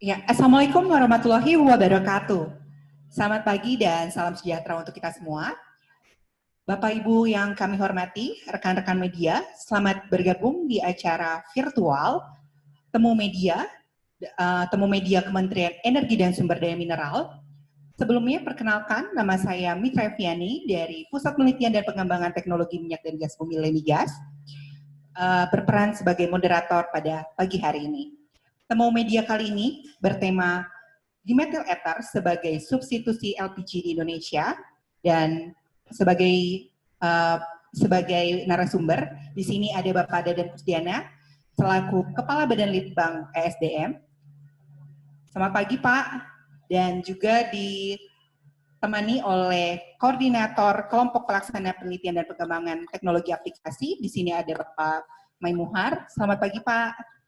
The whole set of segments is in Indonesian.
Ya, Assalamualaikum warahmatullahi wabarakatuh. Selamat pagi dan salam sejahtera untuk kita semua. Bapak Ibu yang kami hormati, rekan-rekan media, selamat bergabung di acara virtual Temu Media Kementerian Energi dan Sumber Daya Mineral. Sebelumnya, perkenalkan, nama saya Mitra Eviani dari Pusat Penelitian dan Pengembangan Teknologi Minyak dan Gas Bumi Lemigas, berperan sebagai moderator pada pagi hari ini. Temu media kali ini bertema dimethyl ether sebagai substitusi LPG di Indonesia, dan sebagai narasumber di sini ada Bapak Dadan Kusdiana selaku Kepala Badan Litbang ESDM. Selamat pagi Pak, dan juga ditemani oleh Koordinator Kelompok Pelaksana Penelitian dan Pengembangan Teknologi Aplikasi. Di sini ada Bapak Maimuhar. Selamat pagi Pak.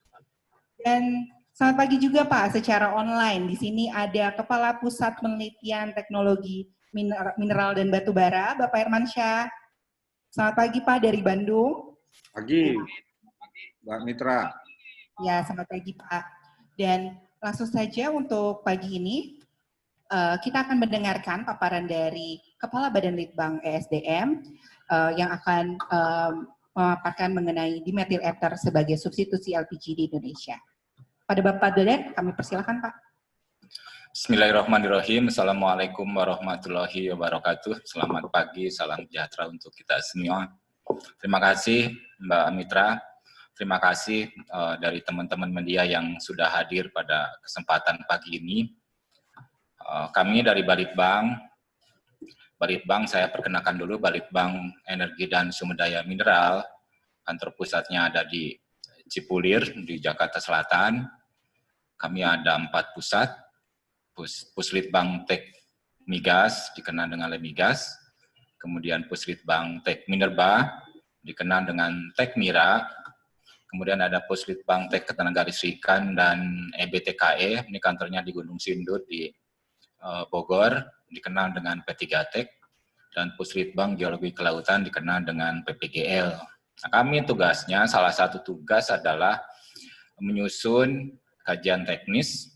Dan selamat pagi juga Pak, secara online. Di sini ada Kepala Pusat Penelitian Teknologi Mineral dan Batubara, Bapak Hermansyah. Selamat pagi Pak dari Bandung. Pagi, Mbak Mitra. Ya, selamat pagi Pak. Dan langsung saja untuk pagi ini, kita akan mendengarkan paparan dari Kepala Badan Litbang ESDM yang akan memaparkan mengenai dimethyl ether sebagai substitusi LPG di Indonesia. Pada Bapak Dadan, kami persilakan Pak. Bismillahirrahmanirrahim. Assalamualaikum warahmatullahi wabarakatuh. Selamat pagi, salam sejahtera untuk kita semua. Terima kasih Mbak Mitra. Terima kasih dari teman-teman media yang sudah hadir pada kesempatan pagi ini. Kami dari Balitbang, saya perkenalkan dulu, Balitbang Energi dan Sumber Daya Mineral. Kantor pusatnya ada di Cipulir, di Jakarta Selatan. Kami ada 4 pusat. Puslitbang Tek Migas, dikenal dengan Lemigas. Kemudian Puslitbang Tek Minerba, dikenal dengan Tek Mira. Kemudian ada Puslitbang Tek Ketenagalistrikan dan EBTKE, ini kantornya di Gunung Sindur di Bogor, dikenal dengan P3Tek. Dan Puslitbang Geologi Kelautan dikenal dengan PPGL. Nah, kami tugasnya, salah satu tugas adalah menyusun kajian teknis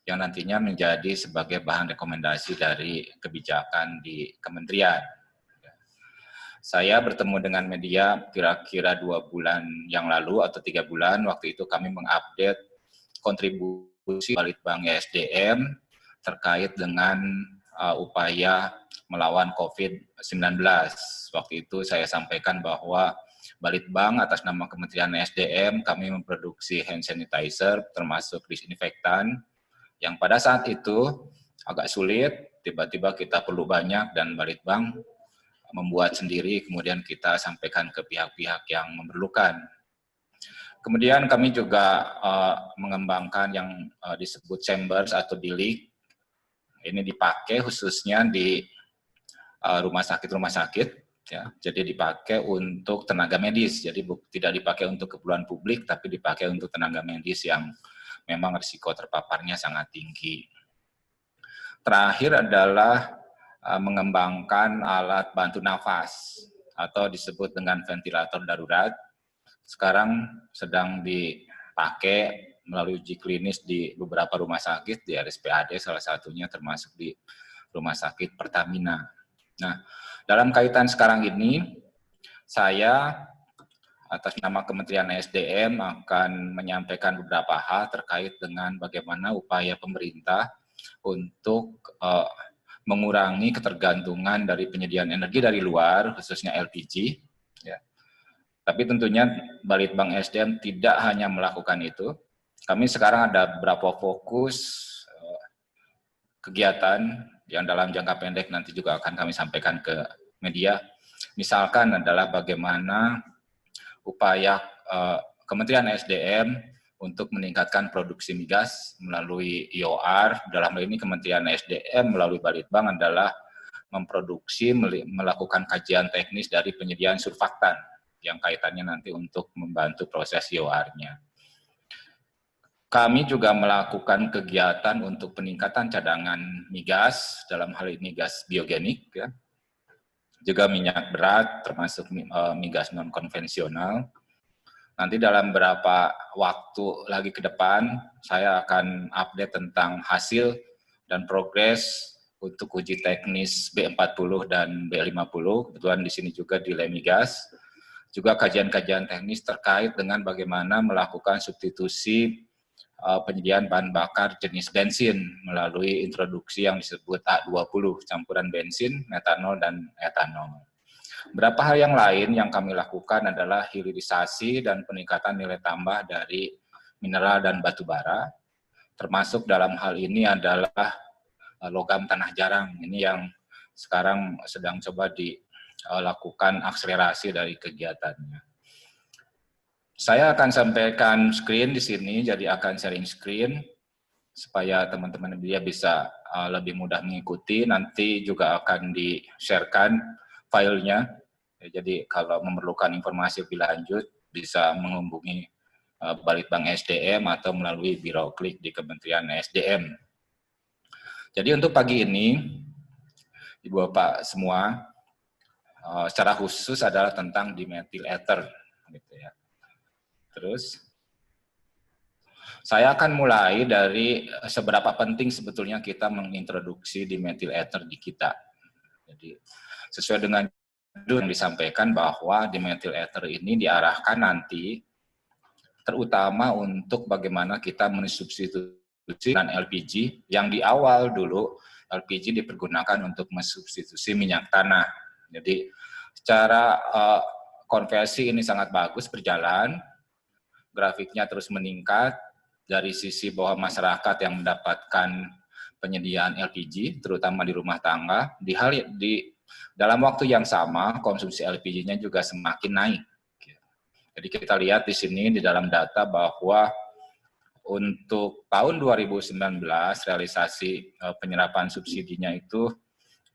yang nantinya menjadi sebagai bahan rekomendasi dari kebijakan di kementerian. Saya bertemu dengan media kira-kira 2 bulan yang lalu atau 3 bulan, waktu itu kami mengupdate kontribusi Balitbang ESDM terkait dengan upaya melawan COVID-19. Waktu itu saya sampaikan bahwa Balitbang atas nama Kementerian ESDM kami memproduksi hand sanitizer termasuk disinfektan, yang pada saat itu agak sulit, tiba-tiba kita perlu banyak dan Balitbang membuat sendiri, kemudian kita sampaikan ke pihak-pihak yang memerlukan. Kemudian kami juga mengembangkan yang disebut chambers atau bilik. Ini dipakai khususnya di rumah sakit, ya. Jadi dipakai untuk tenaga medis, jadi tidak dipakai untuk keperluan publik, tapi dipakai untuk tenaga medis yang memang risiko terpaparnya sangat tinggi. Terakhir adalah mengembangkan alat bantu nafas atau disebut dengan ventilator darurat. Sekarang sedang dipakai melalui uji klinis di beberapa rumah sakit, di RSPAD salah satunya, termasuk di Rumah Sakit Pertamina. Nah, dalam kaitan sekarang ini, saya atas nama Kementerian ESDM akan menyampaikan beberapa hal terkait dengan bagaimana upaya pemerintah untuk mengurangi ketergantungan dari penyediaan energi dari luar, khususnya LPG. Ya. Tapi tentunya Balitbang ESDM tidak hanya melakukan itu. Kami sekarang ada beberapa fokus kegiatan yang dalam jangka pendek nanti juga akan kami sampaikan ke media. Misalkan adalah bagaimana upaya Kementerian SDM untuk meningkatkan produksi migas melalui IOR. Dalam hal ini Kementerian SDM melalui Balitbang adalah melakukan kajian teknis dari penyediaan surfaktan yang kaitannya nanti untuk membantu proses IOR-nya. Kami juga melakukan kegiatan untuk peningkatan cadangan migas, dalam hal ini gas biogenik, ya. Juga minyak berat, termasuk migas non-konvensional. Nanti dalam beberapa waktu lagi ke depan, saya akan update tentang hasil dan progres untuk uji teknis B40 dan B50. Kebetulan di sini juga di Lemigas. Juga kajian-kajian teknis terkait dengan bagaimana melakukan substitusi penyediaan bahan bakar jenis bensin melalui introduksi yang disebut A20, campuran bensin, metanol, dan etanol. Beberapa hal yang lain yang kami lakukan adalah hilirisasi dan peningkatan nilai tambah dari mineral dan batu bara, termasuk dalam hal ini adalah logam tanah jarang. Ini yang sekarang sedang coba dilakukan akselerasi dari kegiatannya. Saya akan sampaikan screen di sini, jadi akan sharing screen supaya teman-teman media bisa lebih mudah mengikuti. Nanti juga akan di-sharekan filenya. Jadi kalau memerlukan informasi lebih lanjut bisa menghubungi Balitbank SDM atau melalui Biro Klik di Kementerian SDM. Jadi untuk pagi ini, Ibu Bapak semua, secara khusus adalah tentang dimethyl ether, gitu ya. Terus, saya akan mulai dari seberapa penting sebetulnya kita mengintroduksi dimethyl ether di kita. Jadi, sesuai dengan yang disampaikan bahwa dimethyl ether ini diarahkan nanti terutama untuk bagaimana kita mensubstitusi dengan LPG yang di awal dulu LPG dipergunakan untuk mensubstitusi minyak tanah. Jadi secara konversi ini sangat bagus berjalan, grafiknya terus meningkat dari sisi bahwa masyarakat yang mendapatkan penyediaan LPG terutama di rumah tangga dalam waktu yang sama, konsumsi LPG-nya juga semakin naik. Jadi kita lihat di sini di dalam data bahwa untuk tahun 2019 realisasi penyerapan subsidinya itu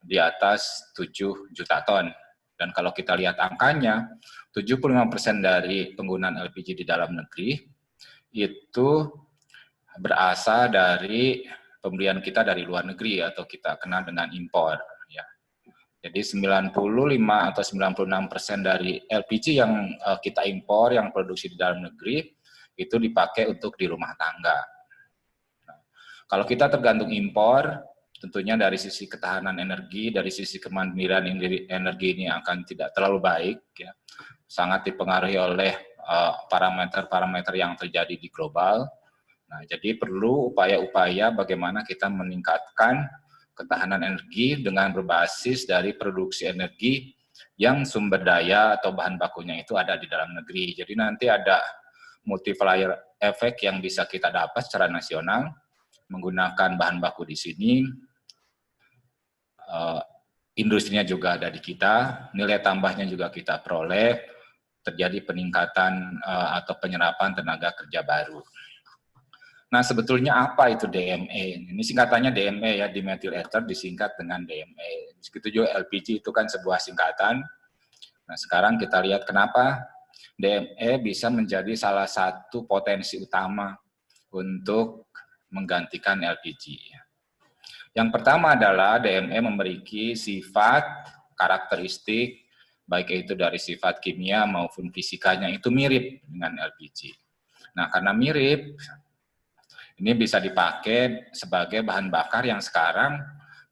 di atas 7 juta ton. Dan kalau kita lihat angkanya, 75% dari penggunaan LPG di dalam negeri itu berasal dari pembelian kita dari luar negeri atau kita kenal dengan impor. Jadi 95 atau 96% dari LPG yang kita impor, yang produksi di dalam negeri, itu dipakai untuk di rumah tangga. Nah, kalau kita tergantung impor, tentunya dari sisi ketahanan energi, dari sisi kemandirian energi ini akan tidak terlalu baik, ya. Sangat dipengaruhi oleh parameter-parameter yang terjadi di global. Nah, jadi perlu upaya-upaya bagaimana kita meningkatkan ketahanan energi dengan berbasis dari produksi energi yang sumber daya atau bahan bakunya itu ada di dalam negeri. Jadi nanti ada multiplier efek yang bisa kita dapat secara nasional menggunakan bahan baku di sini. Industrinya juga ada di kita, nilai tambahnya juga kita peroleh, terjadi peningkatan atau penyerapan tenaga kerja baru. Nah, sebetulnya apa itu DME? Ini singkatannya DME ya, dimethyl ether disingkat dengan DME. Begitu juga LPG itu kan sebuah singkatan. Nah, sekarang kita lihat kenapa DME bisa menjadi salah satu potensi utama untuk menggantikan LPG. Yang pertama adalah DME memiliki sifat karakteristik, baik itu dari sifat kimia maupun fisikanya itu mirip dengan LPG. Nah, karena mirip, ini bisa dipakai sebagai bahan bakar yang sekarang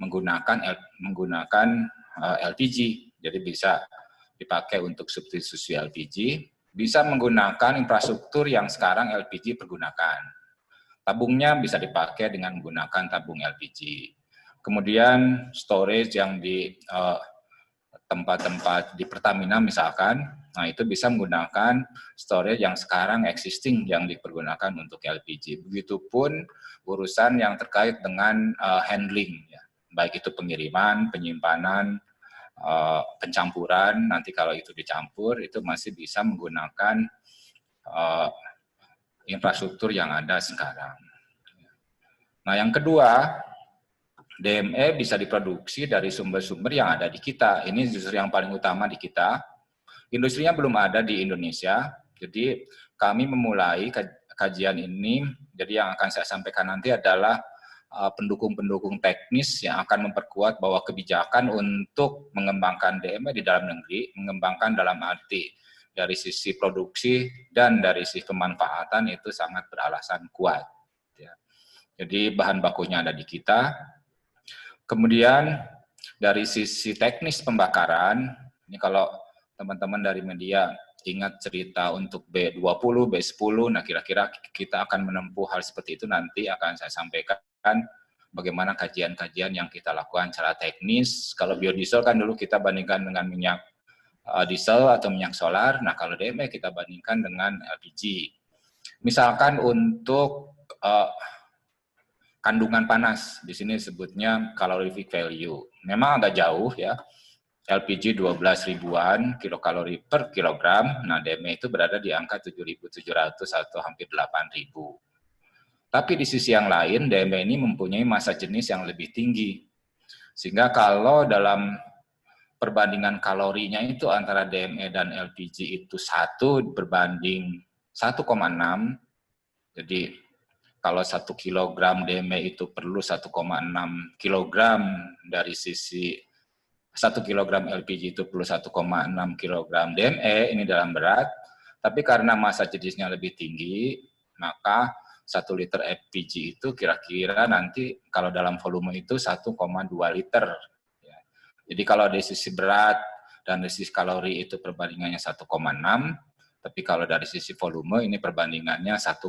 menggunakan LPG. Jadi bisa dipakai untuk substitusi LPG, bisa menggunakan infrastruktur yang sekarang LPG pergunakan. Tabungnya bisa dipakai dengan menggunakan tabung LPG. Kemudian storage yang di tempat-tempat di Pertamina misalkan, nah itu bisa menggunakan storage yang sekarang existing yang dipergunakan untuk LPG. Begitupun urusan yang terkait dengan handling, ya. Baik itu pengiriman, penyimpanan, pencampuran, nanti kalau itu dicampur itu masih bisa menggunakan infrastruktur yang ada sekarang. Nah yang kedua, DME bisa diproduksi dari sumber-sumber yang ada di kita. Ini justru yang paling utama di kita. Industrinya belum ada di Indonesia, jadi kami memulai kajian ini. Jadi yang akan saya sampaikan nanti adalah pendukung-pendukung teknis yang akan memperkuat bahwa kebijakan untuk mengembangkan DME di dalam negeri, mengembangkan dalam arti dari sisi produksi dan dari sisi pemanfaatan itu sangat beralasan kuat. Ya. Jadi bahan bakunya ada di kita. Kemudian dari sisi teknis pembakaran, ini kalau teman-teman dari media ingat cerita untuk B20, B10, nah kira-kira kita akan menempuh hal seperti itu, nanti akan saya sampaikan bagaimana kajian-kajian yang kita lakukan secara teknis. Kalau biodiesel kan dulu kita bandingkan dengan minyak diesel atau minyak solar, nah kalau DME kita bandingkan dengan LPG. Misalkan untuk kandungan panas, di sini disebutnya calorific value. Memang agak jauh ya, LPG 12 ribuan kilokalori per kilogram, nah DME itu berada di angka 7.700 atau hampir 8.000. Tapi di sisi yang lain, DME ini mempunyai massa jenis yang lebih tinggi. Sehingga kalau dalam perbandingan kalorinya itu antara DME dan LPG itu 1 berbanding 1,6, jadi kalau 1 kilogram DME itu perlu 1,6 kilogram dari sisi 1 kilogram LPG itu perlu 1,6 kilogram DME, ini dalam berat, tapi karena massa jenisnya lebih tinggi, maka 1 liter LPG itu kira-kira nanti kalau dalam volume itu 1,2 liter. Ya. Jadi kalau dari sisi berat dan dari sisi kalori itu perbandingannya 1,6, tapi kalau dari sisi volume ini perbandingannya 1,2.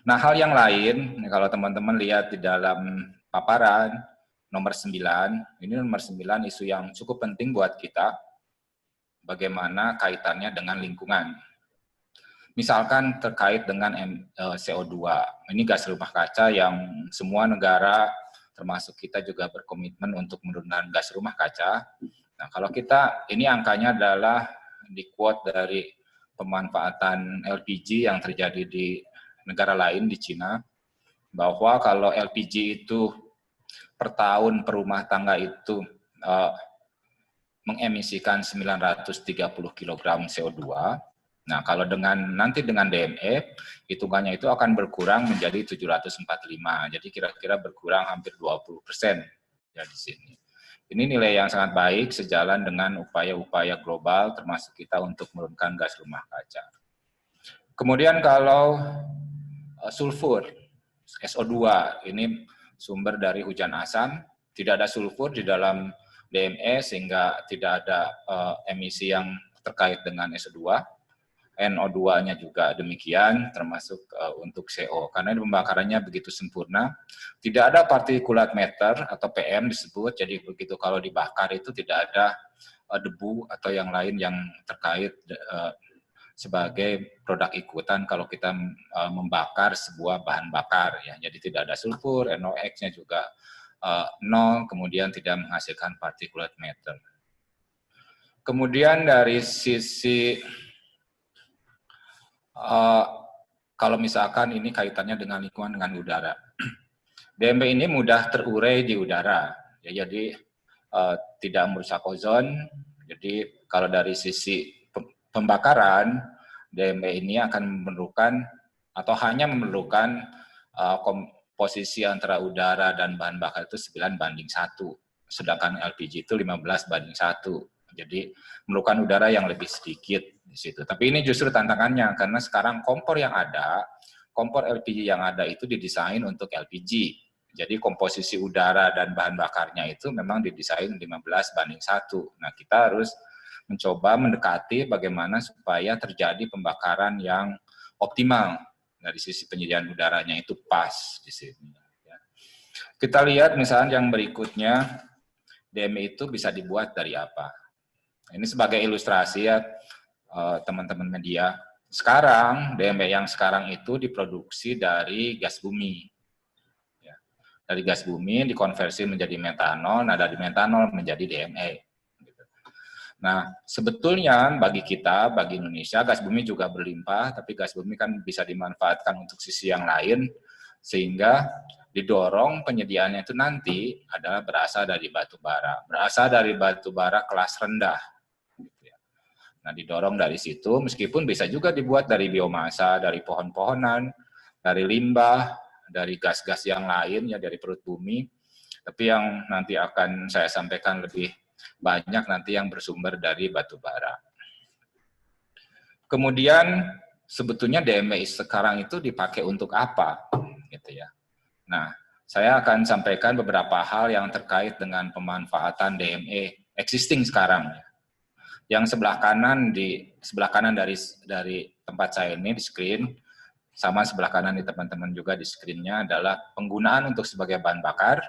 Nah, hal yang lain, kalau teman-teman lihat di dalam paparan, nomor 9, ini nomor 9 isu yang cukup penting buat kita, bagaimana kaitannya dengan lingkungan. Misalkan terkait dengan CO2, ini gas rumah kaca yang semua negara, termasuk kita juga berkomitmen untuk menurunkan gas rumah kaca. Nah, kalau kita, ini angkanya adalah di quote dari pemanfaatan LPG yang terjadi di negara lain di Cina, bahwa kalau LPG itu per tahun per rumah tangga itu mengemisikan 930 kg CO2. Nah, kalau nanti dengan DME, hitungannya itu akan berkurang menjadi 745. Jadi kira-kira berkurang hampir 20% ya di sini. Ini nilai yang sangat baik sejalan dengan upaya-upaya global termasuk kita untuk menurunkan gas rumah kaca. Kemudian kalau sulfur, SO2, ini sumber dari hujan asam, tidak ada sulfur di dalam DME sehingga tidak ada emisi yang terkait dengan SO2. NO2-nya juga demikian, termasuk untuk CO. Karena pembakarannya begitu sempurna, tidak ada partikulat matter atau PM disebut, jadi begitu kalau dibakar itu tidak ada debu atau yang lain yang terkait sebagai produk ikutan kalau kita membakar sebuah bahan bakar. Ya. Jadi tidak ada sulfur, NOx-nya juga nol, kemudian tidak menghasilkan particulate matter. Kemudian dari sisi kalau misalkan ini kaitannya dengan lingkungan, dengan udara. DME ini mudah terurai di udara, ya, jadi tidak merusak ozon. Jadi kalau dari sisi pembakaran, DME ini akan memerlukan atau hanya memerlukan komposisi antara udara dan bahan bakar itu 9:1, sedangkan LPG itu 15:1. Jadi memerlukan udara yang lebih sedikit di situ. Tapi ini justru tantangannya karena sekarang kompor yang ada, kompor LPG yang ada itu didesain untuk LPG. Jadi komposisi udara dan bahan bakarnya itu memang didesain 15:1. Nah, kita harus mencoba mendekati bagaimana supaya terjadi pembakaran yang optimal dari sisi penyediaan udaranya itu pas di sini. Kita lihat misalnya yang berikutnya, DME itu bisa dibuat dari apa? Ini sebagai ilustrasi ya teman-teman media. Sekarang DME yang sekarang itu diproduksi dari gas bumi. Ya. Dari gas bumi dikonversi menjadi metanol, nah dari metanol menjadi DME. Nah, sebetulnya bagi kita, bagi Indonesia, gas bumi juga berlimpah, tapi gas bumi kan bisa dimanfaatkan untuk sisi yang lain, sehingga didorong penyediaannya itu nanti adalah berasal dari batu bara. Berasal dari batu bara kelas rendah. Nah, didorong dari situ, meskipun bisa juga dibuat dari biomasa, dari pohon-pohonan, dari limbah, dari gas-gas yang lain, ya dari perut bumi. Tapi yang nanti akan saya sampaikan lebih banyak nanti yang bersumber dari batu bara. Kemudian sebetulnya DME sekarang itu dipakai untuk apa, gitu ya. Nah, saya akan sampaikan beberapa hal yang terkait dengan pemanfaatan DME existing sekarang. Yang sebelah kanan dari tempat saya ini di screen, sama sebelah kanan di teman-teman juga di screen-nya adalah penggunaan untuk sebagai bahan bakar,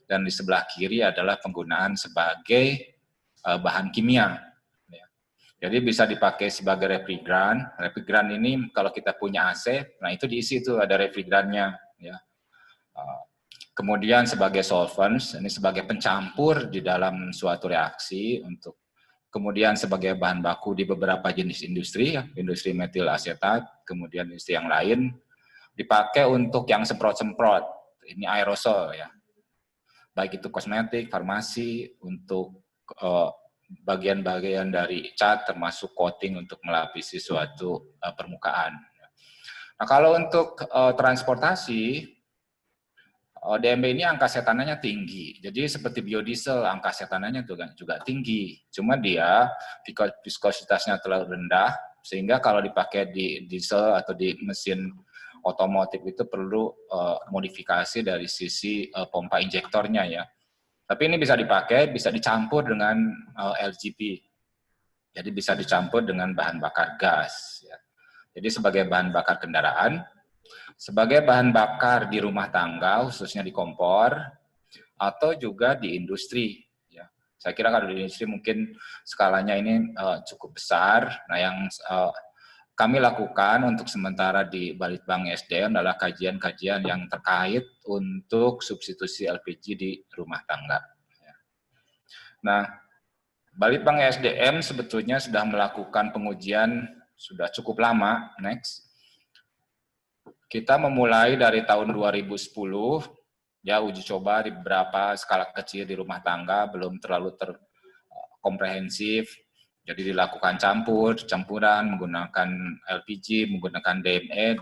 dan di sebelah kiri adalah penggunaan sebagai bahan kimia. Jadi bisa dipakai sebagai refrigeran. Refrigeran ini kalau kita punya AC, nah itu diisi itu ada refrigerannya. Ya. Kemudian sebagai solvents, ini sebagai pencampur di dalam suatu reaksi untuk kemudian sebagai bahan baku di beberapa jenis industri, ya, industri metil asetat, kemudian industri yang lain dipakai untuk yang semprot-semprot. Ini aerosol ya. Baik itu kosmetik, farmasi, untuk bagian-bagian dari cat termasuk coating untuk melapisi suatu permukaan. Nah, kalau untuk transportasi, DME ini angka setananya tinggi. Jadi seperti biodiesel, angka setananya juga tinggi. Cuma dia viskositasnya terlalu rendah, sehingga kalau dipakai di diesel atau di mesin otomotif itu perlu modifikasi dari sisi pompa injektornya ya. Tapi ini bisa dipakai, bisa dicampur dengan LGP. Jadi bisa dicampur dengan bahan bakar gas. Ya. Jadi sebagai bahan bakar kendaraan, sebagai bahan bakar di rumah tangga, khususnya di kompor, atau juga di industri. Ya. Saya kira kalau di industri mungkin skalanya ini cukup besar. Nah, yang kami lakukan untuk sementara di Balitbank SDM adalah kajian-kajian yang terkait untuk substitusi LPG di rumah tangga. Nah, Balitbank SDM sebetulnya sudah melakukan pengujian sudah cukup lama. Next. Kita memulai dari tahun 2010, ya uji coba di beberapa skala kecil di rumah tangga, belum terlalu komprehensif. Jadi dilakukan campuran menggunakan LPG, menggunakan DME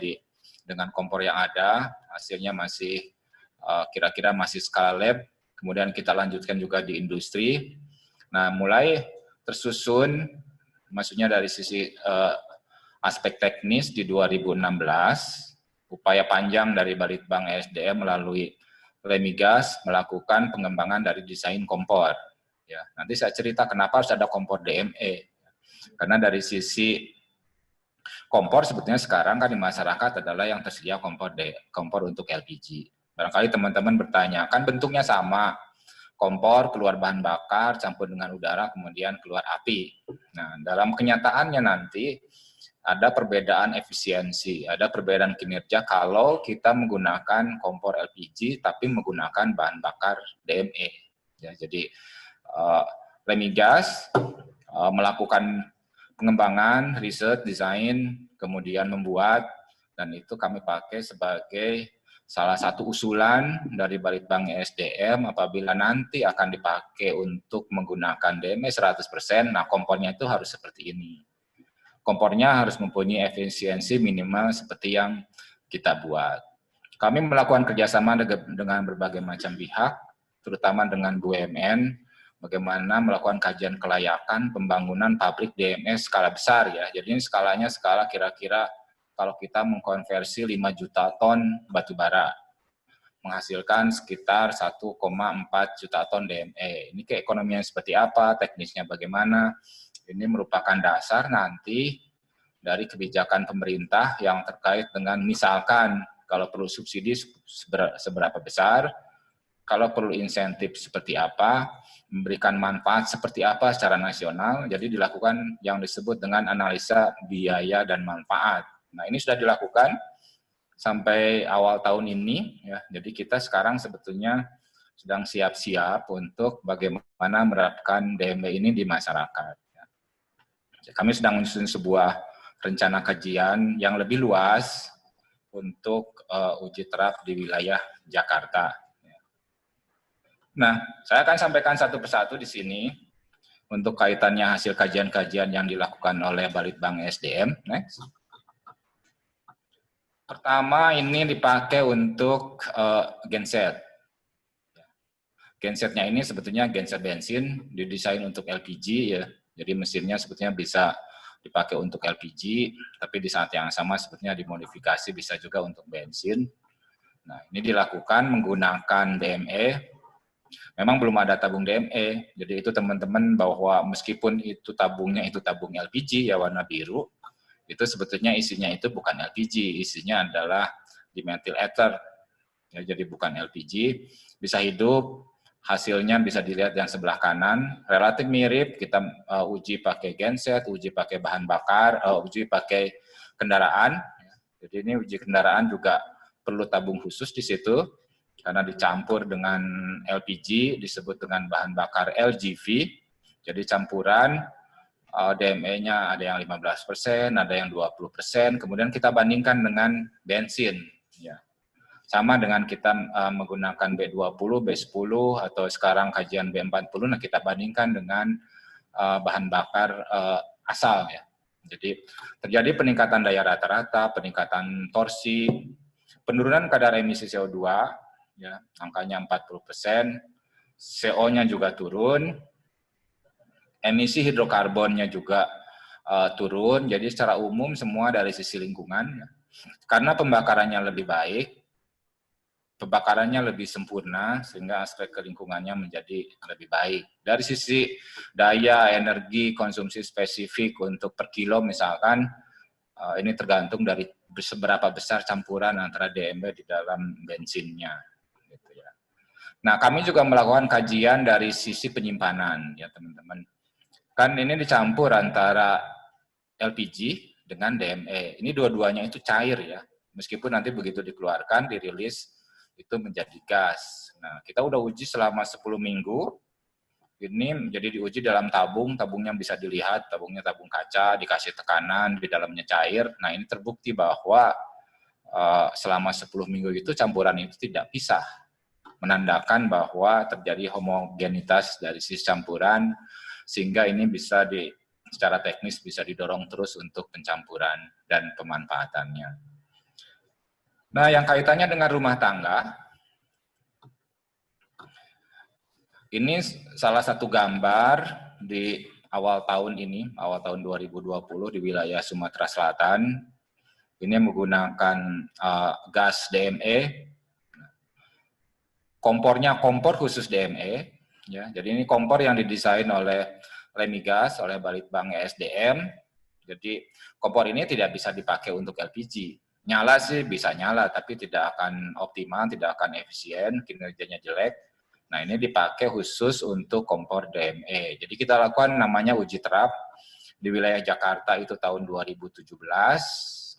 dengan kompor yang ada, hasilnya masih kira-kira masih skala lab. Kemudian kita lanjutkan juga di industri. Nah, mulai tersusun, maksudnya dari sisi aspek teknis di 2016, upaya panjang dari Balitbank SDM melalui Lemigas melakukan pengembangan dari desain kompor. Ya, nanti saya cerita kenapa harus ada kompor DME. Karena dari sisi kompor sebetulnya sekarang kan di masyarakat adalah yang tersedia kompor untuk LPG. Barangkali teman-teman bertanya, kan bentuknya sama, kompor keluar bahan bakar, campur dengan udara, kemudian keluar api. Nah, dalam kenyataannya nanti ada perbedaan efisiensi, ada perbedaan kinerja kalau kita menggunakan kompor LPG tapi menggunakan bahan bakar DME. Ya, jadi Lemigas melakukan pengembangan, riset, desain, kemudian membuat, dan itu kami pakai sebagai salah satu usulan dari Balitbank SDM apabila nanti akan dipakai untuk menggunakan DME 100%, nah kompornya itu harus seperti ini. Kompornya harus mempunyai efisiensi minimal seperti yang kita buat. Kami melakukan kerjasama dengan berbagai macam pihak, terutama dengan BUMN, bagaimana melakukan kajian kelayakan pembangunan pabrik DME skala besar ya. Jadi ini skalanya skala kira-kira kalau kita mengkonversi 5 juta ton batu bara, menghasilkan sekitar 1,4 juta ton DME. Ini keekonomian seperti apa, teknisnya bagaimana, ini merupakan dasar nanti dari kebijakan pemerintah yang terkait dengan misalkan kalau perlu subsidi seberapa besar, kalau perlu insentif seperti apa, memberikan manfaat seperti apa secara nasional, jadi dilakukan yang disebut dengan analisa biaya dan manfaat. Nah, ini sudah dilakukan sampai awal tahun ini, ya. Jadi kita sekarang sebetulnya sedang siap-siap untuk bagaimana menerapkan DME ini di masyarakat. Kami sedang menyusun sebuah rencana kajian yang lebih luas untuk uji terap di wilayah Jakarta. Nah, saya akan sampaikan satu persatu di sini untuk kaitannya hasil kajian-kajian yang dilakukan oleh Balitbank SDM. Next. Pertama, ini dipakai untuk genset. Gensetnya ini sebetulnya genset bensin, didesain untuk LPG ya. Jadi mesinnya sebetulnya bisa dipakai untuk LPG, tapi di saat yang sama sebetulnya dimodifikasi bisa juga untuk bensin. Nah, ini dilakukan menggunakan DME. Memang belum ada tabung DME, jadi itu teman-teman bahwa meskipun itu tabungnya itu tabung LPG ya warna biru, itu sebetulnya isinya itu bukan LPG, isinya adalah dimethyl ether. Ya, jadi bukan LPG, bisa hidup, hasilnya bisa dilihat yang sebelah kanan, relatif mirip, kita uji pakai genset, uji pakai bahan bakar, uji pakai kendaraan. Jadi ini uji kendaraan juga perlu tabung khusus di situ, karena dicampur dengan LPG, disebut dengan bahan bakar LGV, jadi campuran, DME-nya ada yang 15%, ada yang 20%, kemudian kita bandingkan dengan bensin. Ya. Sama dengan kita menggunakan B20, B10, atau sekarang kajian B40, nah kita bandingkan dengan bahan bakar asal. Ya. Jadi terjadi peningkatan daya rata-rata, peningkatan torsi, penurunan kadar emisi CO2, ya, angkanya 40%, CO-nya juga turun, emisi hidrokarbonnya juga turun, jadi secara umum semua dari sisi lingkungan, karena pembakarannya lebih baik, pembakarannya lebih sempurna, sehingga aspek kelingkungannya menjadi lebih baik. Dari sisi daya, energi, konsumsi spesifik untuk per kilo misalkan, ini tergantung dari seberapa besar campuran antara DME di dalam bensinnya. Gitu ya. Nah, kami juga melakukan kajian dari sisi penyimpanan, ya teman-teman. Kan ini dicampur antara LPG dengan DME. Ini dua-duanya itu cair ya. Meskipun nanti begitu dikeluarkan, dirilis, itu menjadi gas. Nah, kita udah uji selama 10 minggu. Ini jadi diuji dalam tabung, tabungnya bisa dilihat, tabungnya tabung kaca, dikasih tekanan, di dalamnya cair. Nah, ini terbukti bahwa selama 10 minggu itu campuran itu tidak pisah, menandakan bahwa terjadi homogenitas dari sisi campuran, sehingga ini bisa secara teknis bisa didorong terus untuk pencampuran dan pemanfaatannya. Nah, yang kaitannya dengan rumah tangga, ini salah satu gambar di awal tahun ini, awal tahun 2020 di wilayah Sumatera Selatan. Ini menggunakan gas DME. Kompornya kompor khusus DME. Ya, jadi ini kompor yang didesain oleh Lemigas, oleh Balitbang ESDM. Jadi kompor ini tidak bisa dipakai untuk LPG. Nyala sih bisa nyala, tapi tidak akan optimal, tidak akan efisien, kinerjanya jelek. Nah, ini dipakai khusus untuk kompor DME. Jadi kita lakukan namanya uji terap di wilayah Jakarta itu tahun 2017.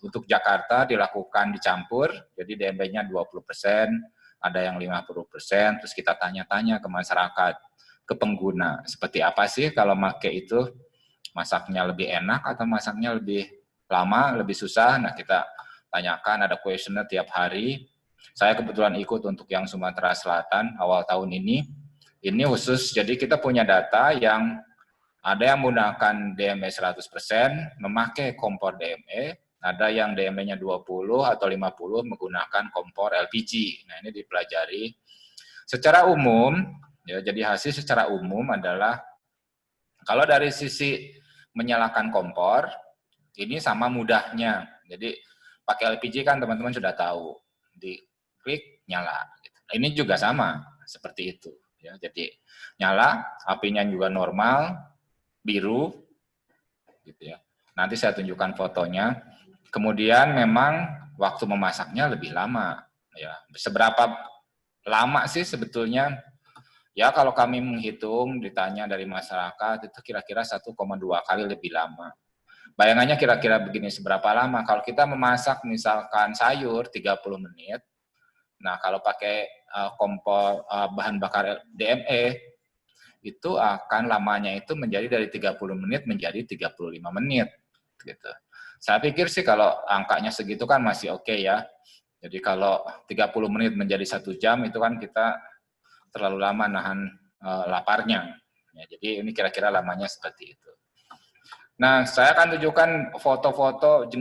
Untuk Jakarta dilakukan dicampur, jadi DME-nya 20%, ada yang 50%, terus kita tanya-tanya ke masyarakat, ke pengguna, seperti apa sih kalau pakai itu, masaknya lebih enak atau masaknya lebih lama, lebih susah. Nah, kita tanyakan, ada kuesioner tiap hari. Saya kebetulan ikut untuk yang Sumatera Selatan awal tahun ini khusus, jadi kita punya data yang ada yang menggunakan DME 100%, memakai kompor DME, ada yang DME-nya 20 atau 50 menggunakan kompor LPG. Nah, ini dipelajari. Secara umum, ya, jadi hasil secara umum adalah, kalau dari sisi menyalakan kompor, ini sama mudahnya. Jadi, pakai LPG kan teman-teman sudah tahu, diklik nyala. Nah, ini juga sama seperti itu. Ya, jadi nyala, apinya juga normal, biru, gitu ya. Nanti saya tunjukkan fotonya. Kemudian memang waktu memasaknya lebih lama. Ya, seberapa lama sih sebetulnya? Ya, kalau kami menghitung, ditanya dari masyarakat, itu kira-kira 1,2 kali lebih lama. Bayangannya kira-kira begini, seberapa lama? Kalau kita memasak misalkan sayur 30 menit, nah kalau pakai kompor bahan bakar DME, itu akan lamanya itu menjadi dari 30 menit menjadi 35 menit. Gitu. Saya pikir sih kalau angkanya segitu kan masih oke ya. Jadi kalau 30 menit menjadi 1 jam, itu kan kita terlalu lama nahan laparnya. Ya, jadi ini kira-kira lamanya seperti itu. Nah, saya akan tunjukkan foto-foto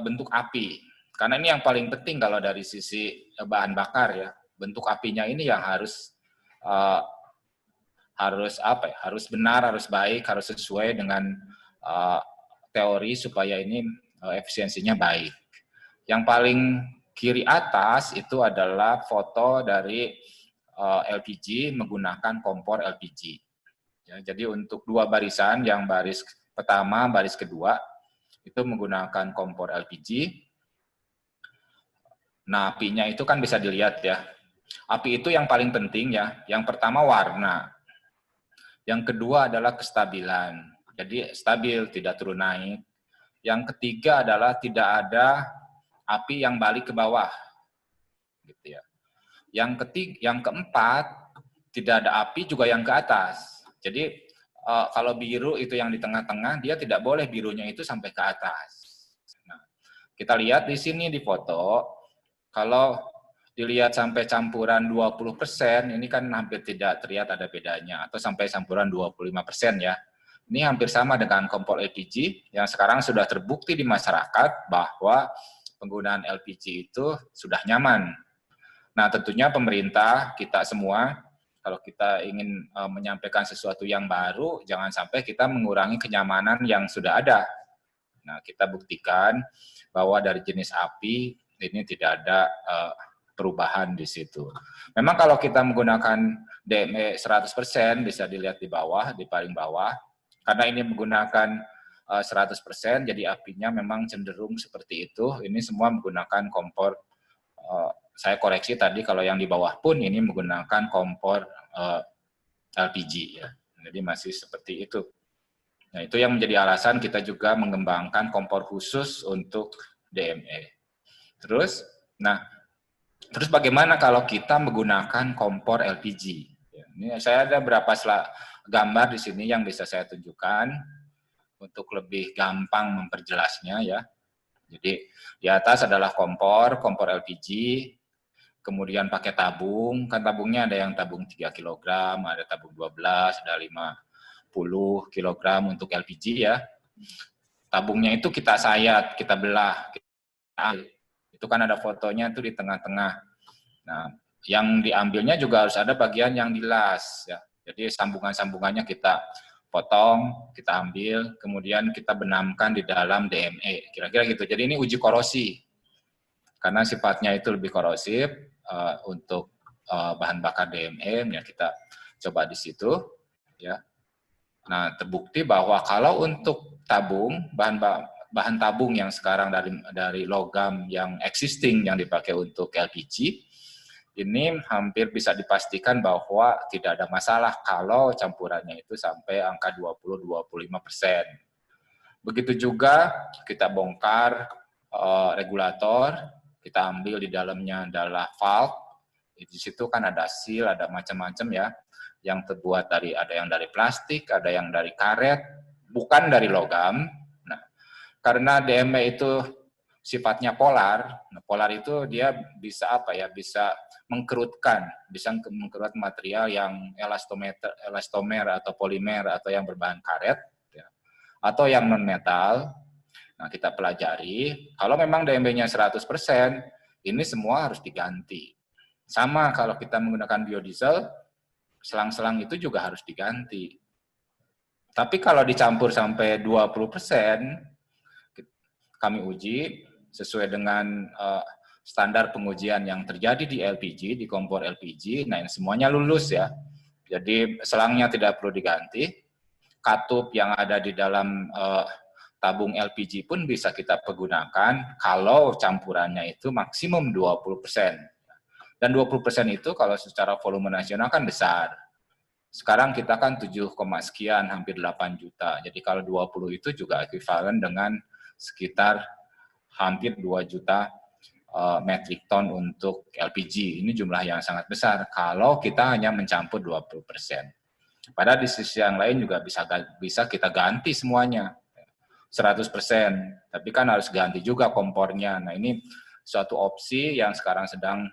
bentuk api. Karena ini yang paling penting kalau dari sisi bahan bakar ya. Bentuk apinya ini yang harus harus apa ya? Harus benar, harus baik, harus sesuai dengan teori supaya ini efisiensinya baik. Yang paling kiri atas itu adalah foto dari LPG menggunakan kompor LPG. Ya, jadi untuk dua barisan, yang baris pertama, baris kedua, itu menggunakan kompor LPG. Nah, apinya itu kan bisa dilihat ya. Api itu yang paling penting ya. Yang pertama warna. Yang kedua adalah kestabilan. Jadi stabil, tidak turun naik. Yang ketiga adalah tidak ada api yang balik ke bawah. Gitu ya. Yang keempat, tidak ada api juga yang ke atas. Jadi kalau biru itu yang di tengah-tengah, dia tidak boleh birunya itu sampai ke atas. Nah, kita lihat di sini di foto, kalau dilihat sampai campuran 20%, ini kan hampir tidak terlihat ada bedanya, atau sampai campuran 25% ya. Ini hampir sama dengan kompor LPG yang sekarang sudah terbukti di masyarakat bahwa penggunaan LPG itu sudah nyaman. Nah, tentunya pemerintah, kita semua, kalau kita ingin menyampaikan sesuatu yang baru, jangan sampai kita mengurangi kenyamanan yang sudah ada. Nah, kita buktikan bahwa dari jenis api, ini tidak ada perubahan di situ. Memang kalau kita menggunakan DME 100%, bisa dilihat di bawah, di paling bawah, karena ini menggunakan 100%, jadi apinya memang cenderung seperti itu. Ini semua menggunakan kompor, saya koreksi tadi, kalau yang di bawah pun ini menggunakan kompor LPG ya. Jadi masih seperti itu. Nah, itu yang menjadi alasan kita juga mengembangkan kompor khusus untuk DME. Terus bagaimana kalau kita menggunakan kompor LPG? Ini saya ada beberapa gambar di sini yang bisa saya tunjukkan untuk lebih gampang memperjelasnya ya. Jadi di atas adalah kompor LPG, kemudian pakai tabung, kan tabungnya ada yang tabung 3 kg, ada tabung 12, ada 50 kg untuk LPG ya. Tabungnya itu kita sayat, kita belah, itu kan ada fotonya tuh di tengah-tengah. Nah, yang diambilnya juga harus ada bagian yang dilas ya. Jadi sambungan-sambungannya kita potong, kita ambil, kemudian kita benamkan di dalam DME, kira-kira gitu. Jadi ini uji korosi, karena sifatnya itu lebih korosif untuk bahan bakar DME, ya kita coba di situ, ya. Nah, terbukti bahwa kalau untuk tabung, bahan tabung yang sekarang dari logam yang existing yang dipakai untuk LPG, ini hampir bisa dipastikan bahwa tidak ada masalah kalau campurannya itu sampai angka 20-25%. Begitu juga kita bongkar regulator, kita ambil di dalamnya adalah valve, di situ kan ada seal, ada macam-macam ya, yang terbuat dari, ada yang dari plastik, ada yang dari karet, bukan dari logam. Nah, karena DME itu sifatnya polar, nah, polar itu dia bisa apa ya, bisa mengkerutkan material yang elastomer atau polimer atau yang berbahan karet, ya, atau yang non metal. Nah, kita pelajari, kalau memang DME-nya 100%, ini semua harus diganti. Sama kalau kita menggunakan biodiesel, selang-selang itu juga harus diganti. Tapi kalau dicampur sampai 20%, kami uji sesuai dengan standar pengujian yang terjadi di LPG, di kompor LPG, nah ini semuanya lulus ya. Jadi selangnya tidak perlu diganti, katup yang ada di dalam tabung LPG pun bisa kita pergunakan kalau campurannya itu maksimum 20%. Dan 20% itu kalau secara volume nasional kan besar. Sekarang kita kan 7, sekian, hampir 8 juta. Jadi kalau 20 itu juga ekuivalen dengan sekitar hampir 2 juta metrik ton untuk LPG. Ini jumlah yang sangat besar kalau kita hanya mencampur 20%. Padahal di sisi yang lain juga bisa kita ganti semuanya 100%, tapi kan harus ganti juga kompornya. Nah, ini suatu opsi yang sekarang sedang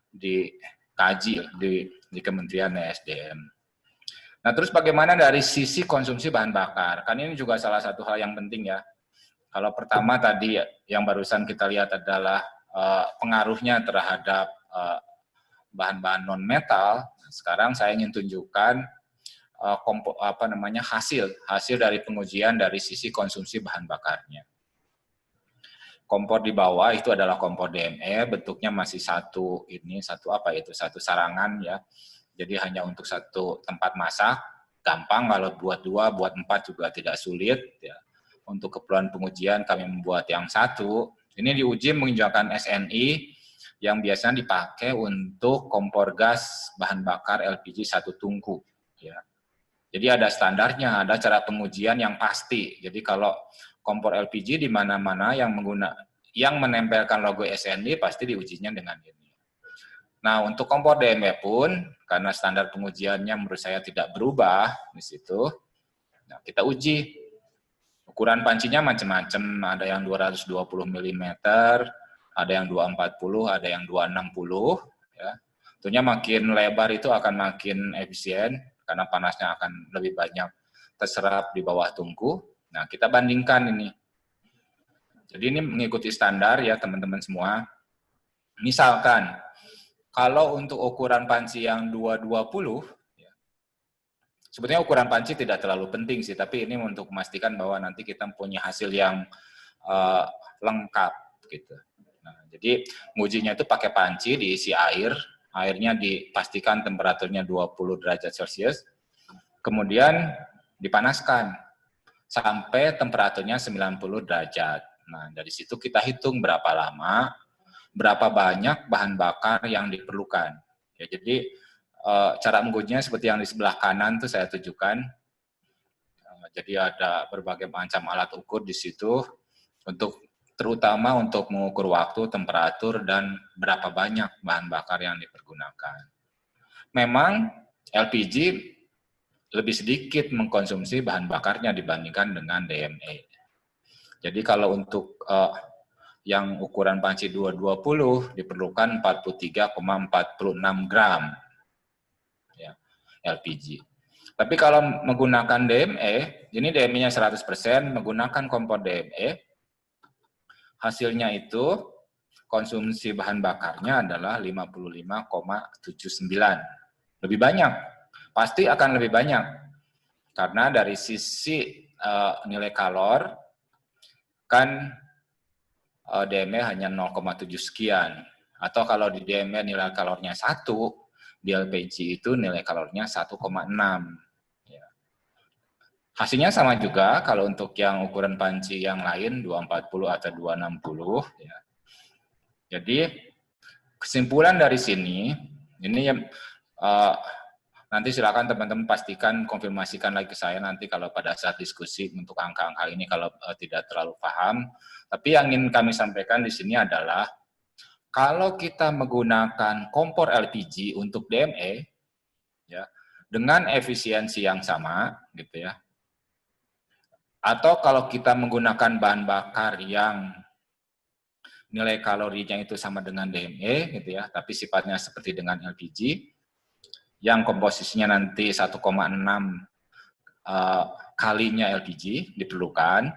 dikaji di Kementerian ESDM. Nah, terus bagaimana dari sisi konsumsi bahan bakar? Kan ini juga salah satu hal yang penting ya. Kalau pertama tadi yang barusan kita lihat adalah pengaruhnya terhadap bahan-bahan non metal. Sekarang saya ingin tunjukkan hasil dari pengujian dari sisi konsumsi bahan bakarnya. Kompor di bawah itu adalah kompor DME, bentuknya masih satu sarangan ya. Jadi hanya untuk satu tempat masak, gampang kalau buat 2, buat 4 juga tidak sulit ya. Untuk keperluan pengujian kami membuat yang satu. Ini diuji menggunakan SNI yang biasanya dipakai untuk kompor gas bahan bakar LPG satu tungku ya. Jadi ada standarnya, ada cara pengujian yang pasti. Jadi kalau kompor LPG di mana-mana yang menempelkan logo SNI pasti diujinya dengan ini. Nah, untuk kompor DME pun karena standar pengujiannya menurut saya tidak berubah di situ. Nah, kita uji. Ukuran pancinya macam-macam, ada yang 220 mm, ada yang 240, ada yang 260 ya. Tentunya makin lebar itu akan makin efisien karena panasnya akan lebih banyak terserap di bawah tungku. Nah, kita bandingkan ini. Jadi ini mengikuti standar ya teman-teman semua. Misalkan, kalau untuk ukuran panci yang 220, ya, sebetulnya ukuran panci tidak terlalu penting sih, tapi ini untuk memastikan bahwa nanti kita punya hasil yang lengkap. Gitu. Nah, jadi ngujinya itu pakai panci, diisi air, airnya dipastikan temperaturnya 20 derajat Celcius, kemudian dipanaskan sampai temperaturnya 90 derajat. Nah, dari situ kita hitung berapa lama, berapa banyak bahan bakar yang diperlukan. Ya, jadi cara mengujinya seperti yang di sebelah kanan tuh saya tunjukkan. Jadi ada berbagai macam alat ukur di situ terutama untuk mengukur waktu, temperatur, dan berapa banyak bahan bakar yang dipergunakan. Memang LPG lebih sedikit mengkonsumsi bahan bakarnya dibandingkan dengan DME. Jadi kalau untuk yang ukuran panci 220 diperlukan 43,46 gram ya, LPG. Tapi kalau menggunakan DME, ini DME-nya 100%, menggunakan kompor DME, hasilnya itu konsumsi bahan bakarnya adalah 55,79. Lebih banyak. Pasti akan lebih banyak. Karena dari sisi nilai kalor, kan DME hanya 0,7 sekian. Atau kalau di DME nilai kalornya 1, di LPG itu nilai kalornya 1,6. Hasilnya sama juga kalau untuk yang ukuran panci yang lain 240 atau 260 ya. Jadi kesimpulan dari sini ini nanti silakan teman-teman pastikan konfirmasikan lagi ke saya nanti kalau pada saat diskusi untuk angka-angka ini kalau tidak terlalu paham. Tapi yang ingin kami sampaikan di sini adalah kalau kita menggunakan kompor LPG untuk DME ya dengan efisiensi yang sama gitu ya. Atau kalau kita menggunakan bahan bakar yang nilai kalorinya itu sama dengan DME, gitu ya, tapi sifatnya seperti dengan LPG, yang komposisinya nanti 1,6 kalinya LPG diperlukan.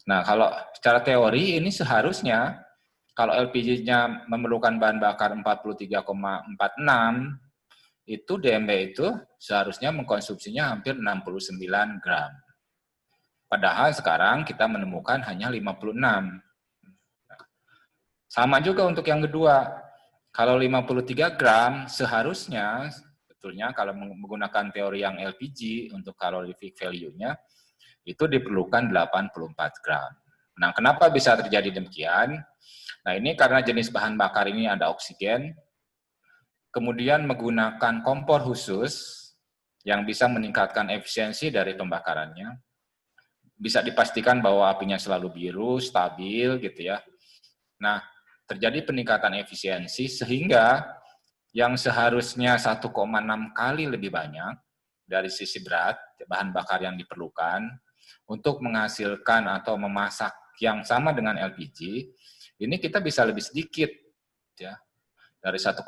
Nah, kalau secara teori ini seharusnya kalau LPG-nya memerlukan bahan bakar 43,46, itu DME itu seharusnya mengkonsumsinya hampir 69 gram. Padahal sekarang kita menemukan hanya 56. Sama juga untuk yang kedua. Kalau 53 gram seharusnya, sebetulnya kalau menggunakan teori yang LPG untuk calorific value-nya, itu diperlukan 84 gram. Nah, kenapa bisa terjadi demikian? Nah, ini karena jenis bahan bakar ini ada oksigen, kemudian menggunakan kompor khusus yang bisa meningkatkan efisiensi dari pembakarannya, bisa dipastikan bahwa apinya selalu biru, stabil gitu ya. Nah, terjadi peningkatan efisiensi sehingga yang seharusnya 1,6 kali lebih banyak dari sisi berat bahan bakar yang diperlukan untuk menghasilkan atau memasak yang sama dengan LPG, ini kita bisa lebih sedikit ya. Dari 1,6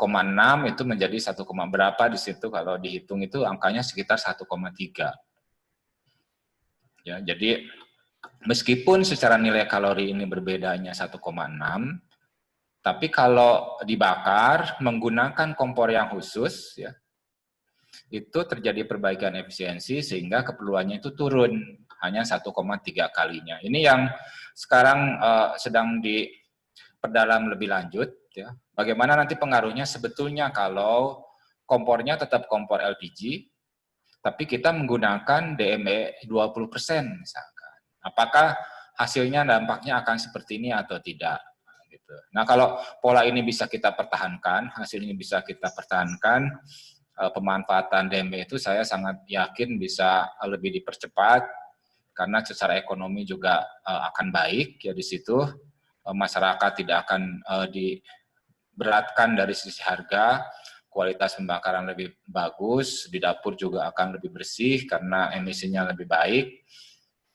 itu menjadi 1, berapa di situ kalau dihitung itu angkanya sekitar 1,3. Ya, jadi meskipun secara nilai kalori ini berbedanya 1,6, Tapi kalau dibakar menggunakan kompor yang khusus, ya, itu terjadi perbaikan efisiensi sehingga keperluannya itu turun hanya 1,3 kalinya. Ini yang sekarang sedang diperdalam lebih lanjut, ya. Bagaimana nanti pengaruhnya sebetulnya kalau kompornya tetap kompor LPG, tapi kita menggunakan DME 20% misalkan. Apakah hasilnya dampaknya akan seperti ini atau tidak? Gitu. Nah, kalau pola ini bisa kita pertahankan, hasil ini bisa kita pertahankan, pemanfaatan DME itu saya sangat yakin bisa lebih dipercepat karena secara ekonomi juga akan baik ya di situ. Masyarakat tidak akan diberatkan dari sisi harga, kualitas pembakaran lebih bagus, di dapur juga akan lebih bersih karena emisinya lebih baik.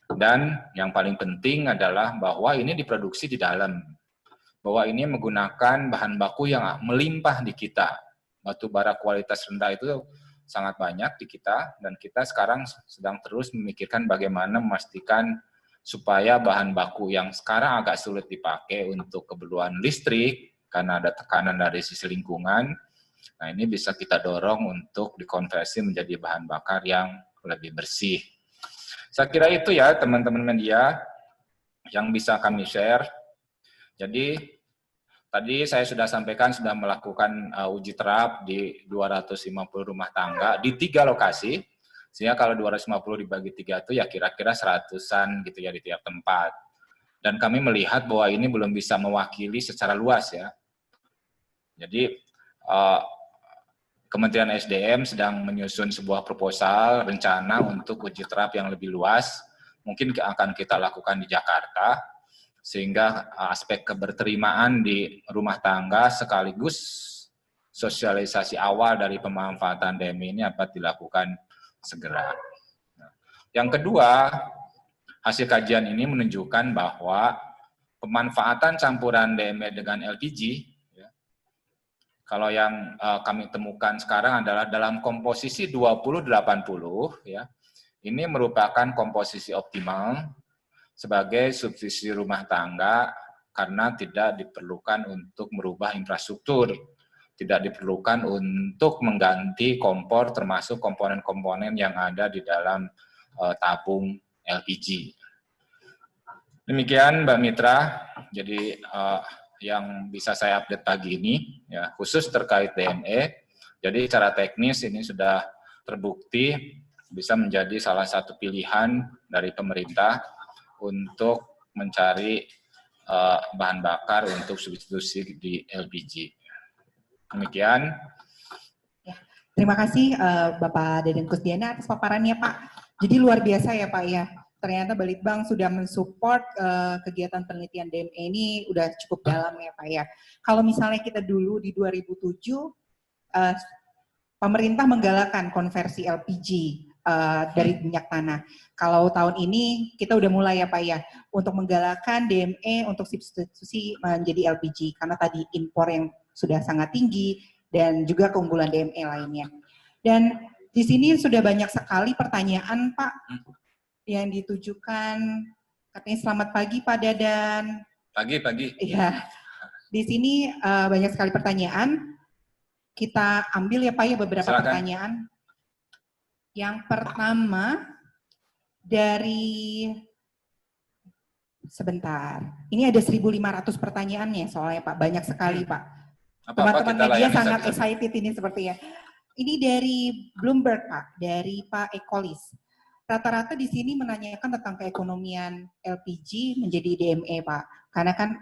Dan yang paling penting adalah bahwa ini diproduksi di dalam, bahwa ini menggunakan bahan baku yang melimpah di kita. Batu bara kualitas rendah itu sangat banyak di kita, dan kita sekarang sedang terus memikirkan bagaimana memastikan supaya bahan baku yang sekarang agak sulit dipakai untuk keperluan listrik, karena ada tekanan dari sisi lingkungan, nah ini bisa kita dorong untuk dikonversi menjadi bahan bakar yang lebih bersih. Saya kira itu ya teman-teman media yang bisa kami share. Jadi tadi saya sudah sampaikan sudah melakukan uji terap di 250 rumah tangga di 3 lokasi. Sehingga kalau 250 dibagi 3 itu ya kira-kira 100-an gitu ya di tiap tempat. Dan kami melihat bahwa ini belum bisa mewakili secara luas ya. Jadi Kementerian SDM sedang menyusun sebuah proposal rencana untuk uji terap yang lebih luas. Mungkin akan kita lakukan di Jakarta, sehingga aspek keberterimaan di rumah tangga sekaligus sosialisasi awal dari pemanfaatan DME ini dapat dilakukan segera. Yang kedua, hasil kajian ini menunjukkan bahwa pemanfaatan campuran DME dengan LPG, ya, kalau yang kami temukan sekarang adalah dalam komposisi 20-80, ya, ini merupakan komposisi optimal sebagai subsidi rumah tangga karena tidak diperlukan untuk merubah infrastruktur, tidak diperlukan untuk mengganti kompor termasuk komponen-komponen yang ada di dalam tabung LPG. Demikian Mbak Mitra, jadi yang bisa saya update pagi ini, ya, khusus terkait DME. Jadi secara teknis ini sudah terbukti bisa menjadi salah satu pilihan dari pemerintah untuk mencari bahan bakar untuk substitusi di LPG. Demikian. Ya, terima kasih Bapak Deden Kusdiana atas paparannya Pak. Jadi luar biasa ya Pak ya. Ternyata Balitbang sudah mensupport kegiatan penelitian DME ini udah cukup dalam ya Pak ya. Kalau misalnya kita dulu di 2007 pemerintah menggalakkan konversi LPG dari minyak tanah. Kalau tahun ini kita udah mulai ya Pak ya untuk menggalakkan DME untuk substitusi menjadi LPG karena tadi impor yang sudah sangat tinggi dan juga keunggulan DME lainnya. Dan di sini sudah banyak sekali pertanyaan Pak yang ditujukan, katanya selamat pagi Pak Dadan. Pagi. Ya, di sini banyak sekali pertanyaan. Kita ambil ya Pak ya beberapa Silakan. pertanyaan. Yang pertama dari sebentar. Ini ada 1.500 pertanyaannya soalnya Pak, banyak sekali Pak. Teman-teman media sangat excited ini sepertinya. Ini dari Bloomberg Pak, dari Pak Ekolis. Rata-rata di sini menanyakan tentang keekonomian LPG menjadi DME Pak. Karena kan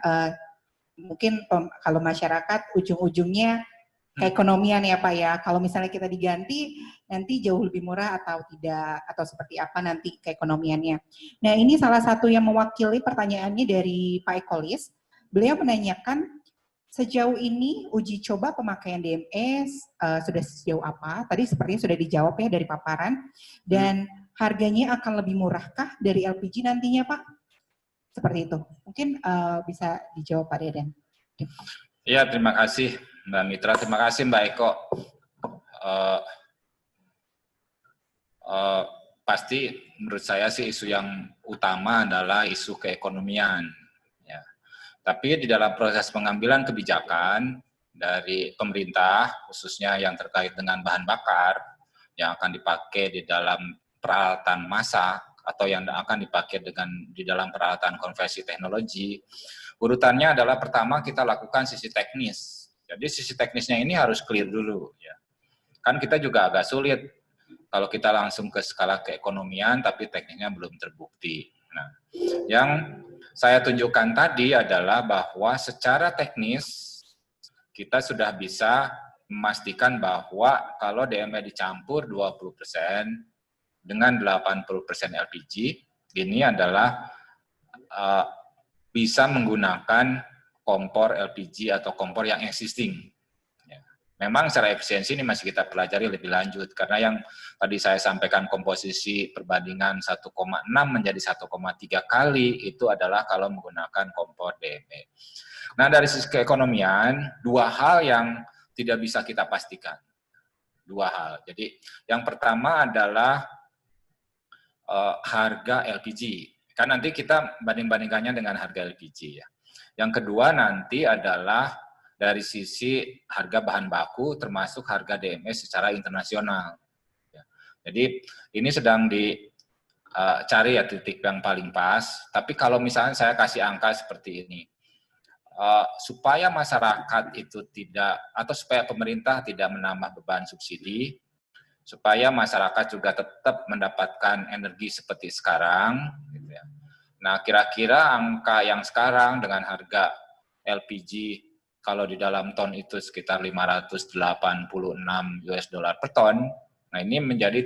mungkin kalau masyarakat ujung-ujungnya keekonomian ya Pak ya. Kalau misalnya kita diganti nanti jauh lebih murah atau tidak, atau seperti apa nanti keekonomiannya. Nah ini salah satu yang mewakili pertanyaannya dari Pak Ekolis. Beliau menanyakan sejauh ini uji coba pemakaian DME sudah sejauh apa? Tadi sepertinya sudah dijawab ya dari paparan. Dan harganya akan lebih murahkah dari LPG nantinya Pak? Seperti itu. Mungkin bisa dijawab Pak Deden. Iya, terima kasih Mbak Mitra, terima kasih Mbak Eko. Pasti menurut saya sih isu yang utama adalah isu keekonomian. Ya. Tapi di dalam proses pengambilan kebijakan dari pemerintah, khususnya yang terkait dengan bahan bakar, yang akan dipakai di dalam peralatan masak, atau yang akan dipakai di dalam peralatan konversi teknologi, urutannya adalah pertama kita lakukan sisi teknis. Jadi sisi teknisnya ini harus clear dulu. Ya. Kan kita juga agak sulit kalau kita langsung ke skala keekonomian, tapi tekniknya belum terbukti. Nah, yang saya tunjukkan tadi adalah bahwa secara teknis kita sudah bisa memastikan bahwa kalau DME dicampur 20% dengan 80% LPG, ini adalah bisa menggunakan kompor LPG atau kompor yang existing. Memang secara efisiensi ini masih kita pelajari lebih lanjut, karena yang tadi saya sampaikan komposisi perbandingan 1,6 menjadi 1,3 kali itu adalah kalau menggunakan kompor DME. Nah, dari sisi keekonomian, dua hal yang tidak bisa kita pastikan. Dua hal. Jadi, yang pertama adalah harga LPG. Kan nanti kita banding-bandingkannya dengan harga LPG ya. Yang kedua nanti adalah dari sisi harga bahan baku termasuk harga DME secara internasional. Jadi ini sedang dicari ya titik yang paling pas. Tapi kalau misalnya saya kasih angka seperti ini, supaya masyarakat itu tidak, atau supaya pemerintah tidak menambah beban subsidi, supaya masyarakat juga tetap mendapatkan energi seperti sekarang. Gitu ya. Nah kira-kira angka yang sekarang dengan harga LPG kalau di dalam ton itu sekitar 586 US dollar per ton, nah ini menjadi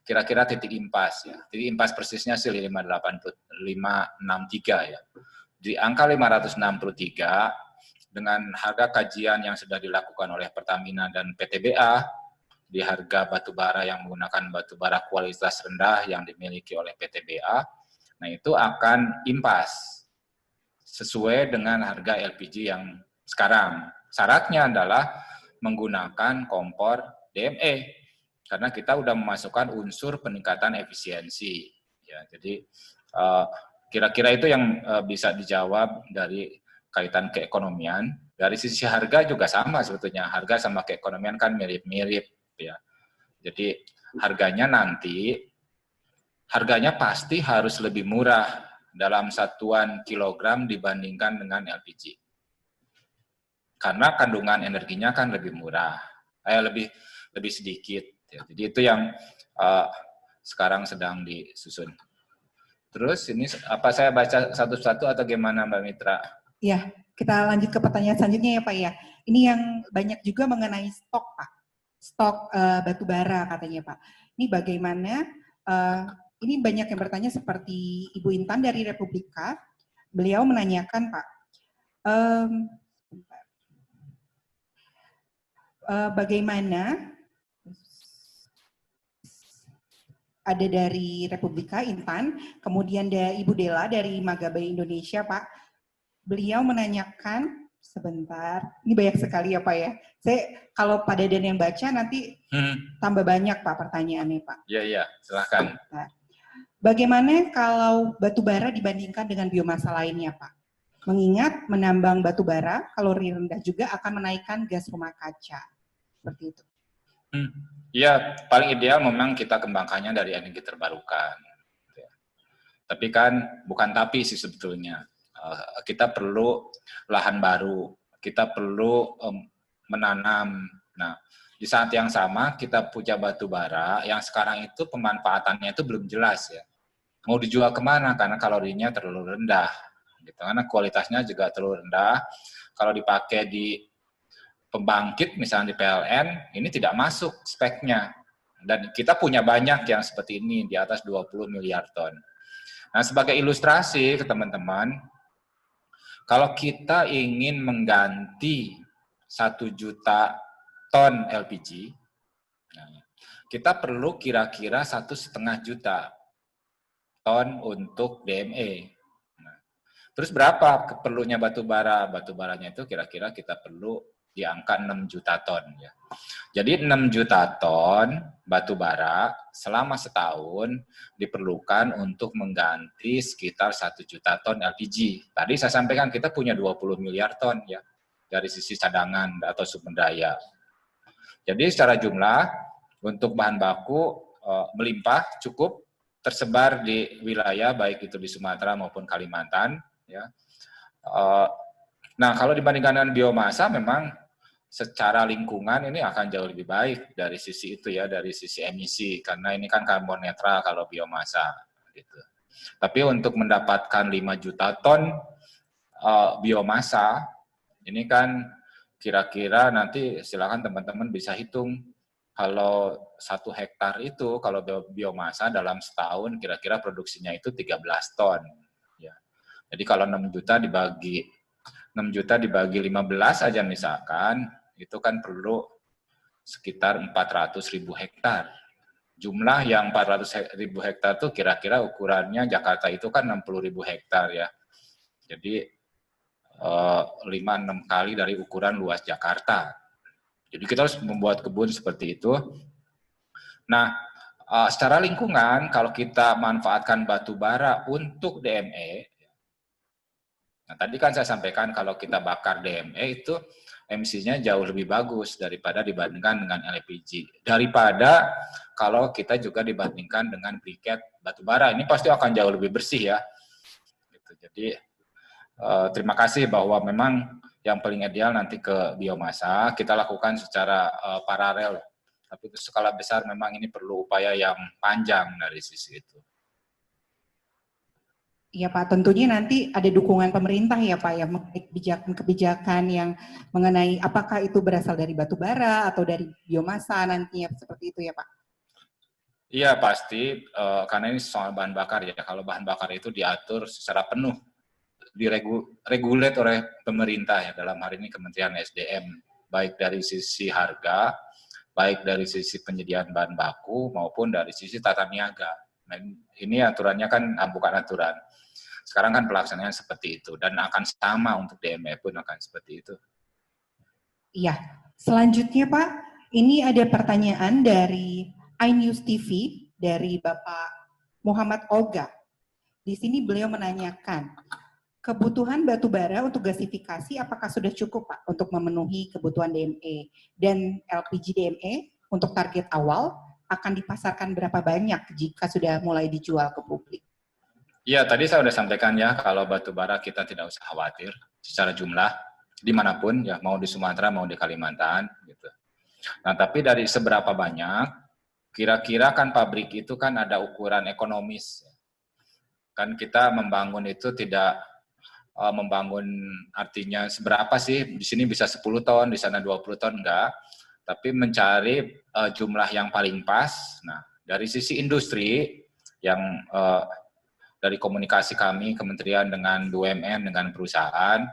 kira-kira titik impas ya. Titik impas persisnya sih 563 ya. Di angka 563 dengan harga kajian yang sudah dilakukan oleh Pertamina dan PTBA di harga batubara yang menggunakan batubara kualitas rendah yang dimiliki oleh PTBA, nah itu akan impas sesuai dengan harga LPG yang sekarang. Syaratnya adalah menggunakan kompor DME karena kita sudah memasukkan unsur peningkatan efisiensi. Ya, jadi kira-kira itu yang bisa dijawab dari kaitan keekonomian. Dari sisi harga juga sama sebetulnya. Harga sama keekonomian kan mirip-mirip ya. Jadi harganya pasti harus lebih murah dalam satuan kilogram dibandingkan dengan LPG. Karena kandungan energinya kan lebih murah, lebih sedikit. Ya. Jadi itu yang sekarang sedang disusun. Terus ini apa saya baca satu-satu atau gimana Mbak Mitra? Ya, kita lanjut ke pertanyaan selanjutnya ya Pak ya. Ini yang banyak juga mengenai stok Pak, stok batu bara katanya Pak. Ini bagaimana? Ini banyak yang bertanya seperti Ibu Intan dari Republika. Beliau menanyakan Pak. Bagaimana ada dari Republika Intan, kemudian ada Ibu Dela dari Magabai Indonesia, Pak. Beliau menanyakan sebentar, ini banyak sekali ya Pak ya. Saya kalau Pak Dadan yang baca nanti tambah banyak Pak pertanyaannya Pak. Iya, silahkan. Bagaimana kalau batu bara dibandingkan dengan biomasa lainnya Pak? Mengingat menambang batu bara kalori rendah juga akan menaikkan gas rumah kaca. Seperti itu. Ya, paling ideal memang kita kembangkannya dari energi terbarukan. Tapi kan bukan tapi sih sebetulnya. Kita perlu lahan baru, kita perlu menanam. Nah, di saat yang sama kita punya batu bara yang sekarang itu pemanfaatannya itu belum jelas ya. Mau dijual kemana karena kalorinya terlalu rendah. Gitu. Karena kualitasnya juga terlalu rendah. Kalau dipakai di pembangkit misalnya di PLN, ini tidak masuk speknya. Dan kita punya banyak yang seperti ini, di atas 20 miliar ton. Nah, sebagai ilustrasi ke teman-teman, kalau kita ingin mengganti 1 juta ton LPG, kita perlu kira-kira 1,5 juta ton untuk DME. Terus berapa perlunya batu bara? Batu baranya itu kira-kira kita perlu di angka 6 juta ton. Ya. Jadi 6 juta ton batu bara selama setahun diperlukan untuk mengganti sekitar 1 juta ton LPG. Tadi saya sampaikan kita punya 20 miliar ton ya dari sisi cadangan atau sumber daya. Jadi secara jumlah untuk bahan baku melimpah cukup tersebar di wilayah baik itu di Sumatera maupun Kalimantan. Ya. Nah kalau dibandingkan dengan biomasa memang secara lingkungan ini akan jauh lebih baik dari sisi itu ya, dari sisi emisi, karena ini kan karbon netral kalau biomasa. Gitu. Tapi untuk mendapatkan 5 juta ton biomasa, ini kan kira-kira nanti silakan teman-teman bisa hitung, kalau 1 hektar itu, kalau biomasa dalam setahun kira-kira produksinya itu 13 ton. Ya. Jadi kalau 6 juta dibagi 15 aja misalkan, itu kan perlu sekitar 400.000 hektar. Jumlah yang 400.000 hektar itu kira-kira ukurannya Jakarta itu kan 60.000 hektar ya. Jadi 5-6 kali dari ukuran luas Jakarta. Jadi kita harus membuat kebun seperti itu. Nah, secara lingkungan kalau kita manfaatkan batu bara untuk DME, nah tadi kan saya sampaikan kalau kita bakar DME itu emisinya jauh lebih bagus daripada dibandingkan dengan LPG. Daripada kalau kita juga dibandingkan dengan briket batu bara, ini pasti akan jauh lebih bersih ya. Gitu. Jadi terima kasih bahwa memang yang paling ideal nanti ke biomasa, kita lakukan secara paralel. Tapi untuk skala besar memang ini perlu upaya yang panjang dari sisi itu. Iya Pak, tentunya nanti ada dukungan pemerintah ya Pak, ya kebijakan-kebijakan yang mengenai apakah itu berasal dari batu bara atau dari biomasa nantinya seperti itu ya Pak. Iya pasti, karena ini soal bahan bakar ya. Kalau bahan bakar itu diatur secara penuh, diregulat oleh pemerintah ya, dalam hari ini Kementerian SDM, baik dari sisi harga, baik dari sisi penyediaan bahan baku maupun dari sisi tata niaga. Nah, ini aturannya kan bukan aturan. Sekarang kan pelaksanaan seperti itu, dan akan sama untuk DME pun akan seperti itu. Iya, selanjutnya Pak, ini ada pertanyaan dari iNews TV, dari Bapak Muhammad Olga. Di sini beliau menanyakan, kebutuhan batu bara untuk gasifikasi apakah sudah cukup Pak untuk memenuhi kebutuhan DME? Dan LPG DME untuk target awal akan dipasarkan berapa banyak jika sudah mulai dijual ke publik? Iya, tadi saya sudah sampaikan ya, kalau batu bara kita tidak usah khawatir secara jumlah, dimanapun ya, mau di Sumatera, mau di Kalimantan. Gitu. Nah, tapi dari seberapa banyak, kira-kira kan pabrik itu kan ada ukuran ekonomis. Kan kita membangun itu tidak membangun artinya seberapa sih, di sini bisa 10 ton, di sana 20 ton, enggak. Tapi mencari jumlah yang paling pas. Nah, dari sisi industri, yang dari komunikasi kami, kementerian dengan BUMN, dengan perusahaan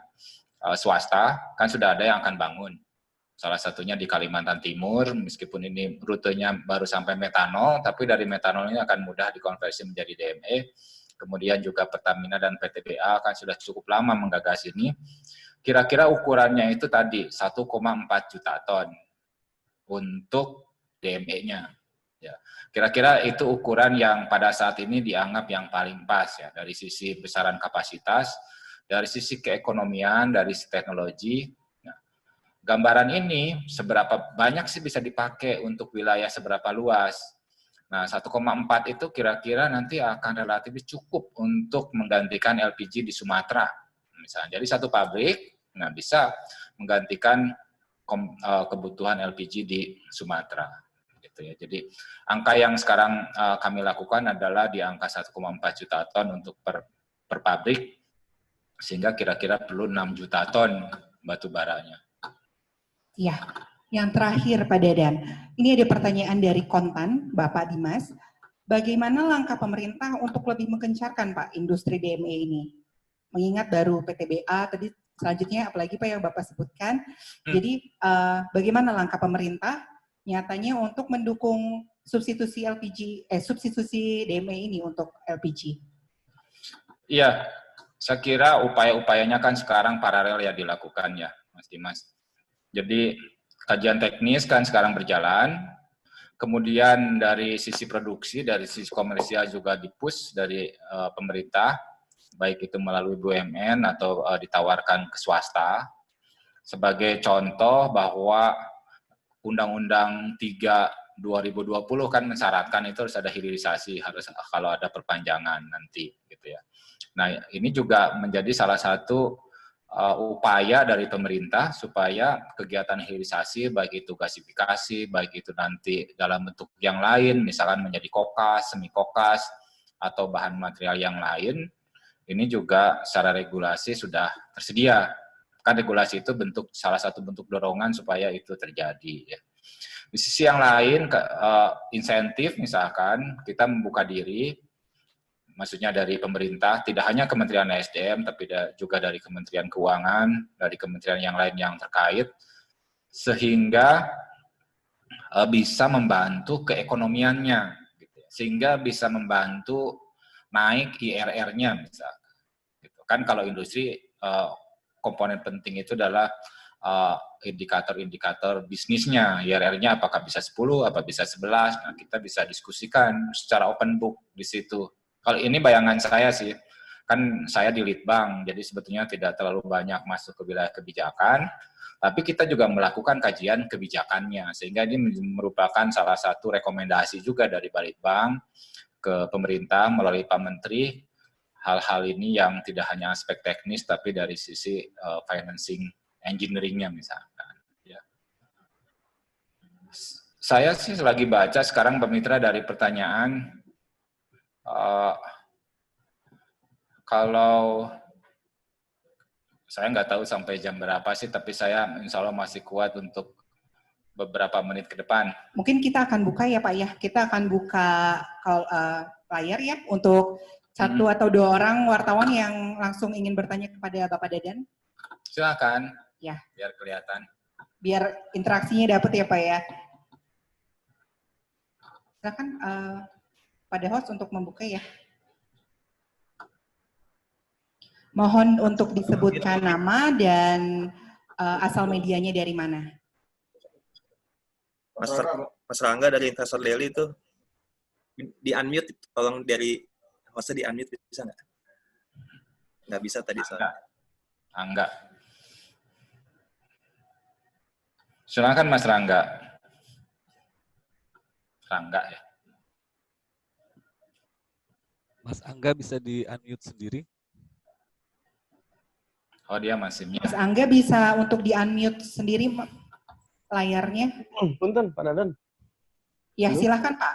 swasta, kan sudah ada yang akan bangun. Salah satunya di Kalimantan Timur, meskipun ini rutenya baru sampai metanol, tapi dari metanol ini akan mudah dikonversi menjadi DME. Kemudian juga Pertamina dan PTBA kan sudah cukup lama menggagas ini. Kira-kira ukurannya itu tadi 1,4 juta ton untuk DME-nya. Ya. Kira-kira itu ukuran yang pada saat ini dianggap yang paling pas ya, dari sisi besaran kapasitas, dari sisi keekonomian, dari sisi teknologi. Nah, gambaran ini seberapa banyak sih bisa dipakai untuk wilayah seberapa luas. Nah, 1,4 itu kira-kira nanti akan relatif cukup untuk menggantikan LPG di Sumatera. Misalnya, jadi satu pabrik nah bisa menggantikan kebutuhan LPG di Sumatera. Ya. Jadi angka yang sekarang kami lakukan adalah di angka 1,4 juta ton untuk per pabrik, sehingga kira-kira perlu 6 juta ton batu baranya. Ya, yang terakhir Pak Dadan, ini ada pertanyaan dari Kontan, Bapak Dimas. Bagaimana langkah pemerintah untuk lebih mengencarkan Pak industri DME ini? Mengingat baru PTBA tadi, selanjutnya apalagi Pak yang Bapak sebutkan. Jadi bagaimana langkah pemerintah nyatanya untuk mendukung substitusi substitusi DME ini untuk LPG? Iya, saya kira upaya-upayanya kan sekarang paralel ya dilakukan ya, Mas Dimas. Jadi kajian teknis kan sekarang berjalan, kemudian dari sisi produksi, dari sisi komersial juga di-push dari pemerintah, baik itu melalui BUMN atau ditawarkan ke swasta. Sebagai contoh bahwa Undang-Undang 3 2020 kan mensyaratkan itu harus ada hilirisasi, harus kalau ada perpanjangan nanti gitu ya. Nah, ini juga menjadi salah satu upaya dari pemerintah supaya kegiatan hilirisasi baik itu gasifikasi, baik itu nanti dalam bentuk yang lain, misalkan menjadi kokas, semi kokas atau bahan material yang lain, ini juga secara regulasi sudah tersedia. Kan regulasi itu salah satu bentuk dorongan supaya itu terjadi ya. Di sisi yang lain, insentif misalkan kita membuka diri, maksudnya dari pemerintah, tidak hanya Kementerian SDM, tapi juga dari Kementerian Keuangan, dari kementerian yang lain yang terkait, sehingga bisa membantu keekonomiannya, gitu. Sehingga bisa membantu naik IRR-nya misalkan. Gitu. Kan kalau industri, komponen penting itu adalah indikator-indikator bisnisnya, IRR-nya apakah bisa 10, apa bisa 11, nah kita bisa diskusikan secara open book di situ. Kalau ini bayangan saya sih, kan saya di Litbang, jadi sebetulnya tidak terlalu banyak masuk ke wilayah kebijakan, tapi kita juga melakukan kajian kebijakannya, sehingga ini merupakan salah satu rekomendasi juga dari Balitbang ke pemerintah melalui Pak Menteri, hal-hal ini yang tidak hanya aspek teknis, tapi dari sisi financing engineering-nya misalkan. Ya. Saya sih lagi baca sekarang Pak Mitra dari pertanyaan, kalau saya nggak tahu sampai jam berapa sih, tapi saya insya Allah masih kuat untuk beberapa menit ke depan. Mungkin kita akan buka ya Pak ya, kita akan buka layar ya untuk satu atau dua orang wartawan yang langsung ingin bertanya kepada Bapak Dadan. Silakan. Ya. Biar kelihatan. Biar interaksinya dapat ya Pak ya. Silakan pada host untuk membuka ya. Mohon untuk disebutkan nama dan asal medianya dari mana. Mas Rangga dari Investor Daily itu di unmute, tolong dari hostnya di unmute, bisa nggak? Nggak bisa tadi soalnya. Enggak. Silakan Mas Rangga. Rangga ya. Mas Angga bisa di unmute sendiri? Oh dia masih mute. Mas Angga bisa untuk di unmute sendiri layarnya. Punten Pak Dadan. Ya silakan Pak.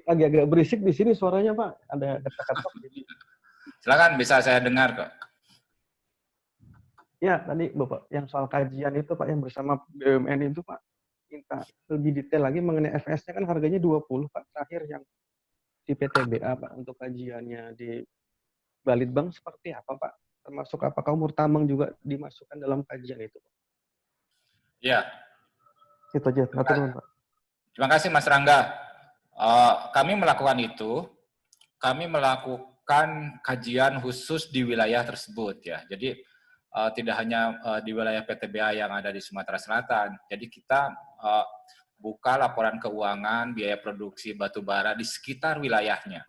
Lagi agak berisik di sini suaranya Pak. Ada ketok-ketok. Silakan, bisa saya dengar kok. Ya tadi Bapak yang soal kajian itu Pak yang bersama BUMN itu Pak minta lebih detail lagi mengenai FS-nya kan harganya 20 Pak terakhir yang di PTBA Pak untuk kajiannya di Balitbang seperti apa Pak? Termasuk apakah umur tambang juga dimasukkan dalam kajian itu Pak? Ya. Itu aja, Pak. Terima kasih Mas Rangga. Kami melakukan itu, kami melakukan kajian khusus di wilayah tersebut ya. Jadi tidak hanya di wilayah PTBA yang ada di Sumatera Selatan. Jadi kita buka laporan keuangan biaya produksi batubara di sekitar wilayahnya.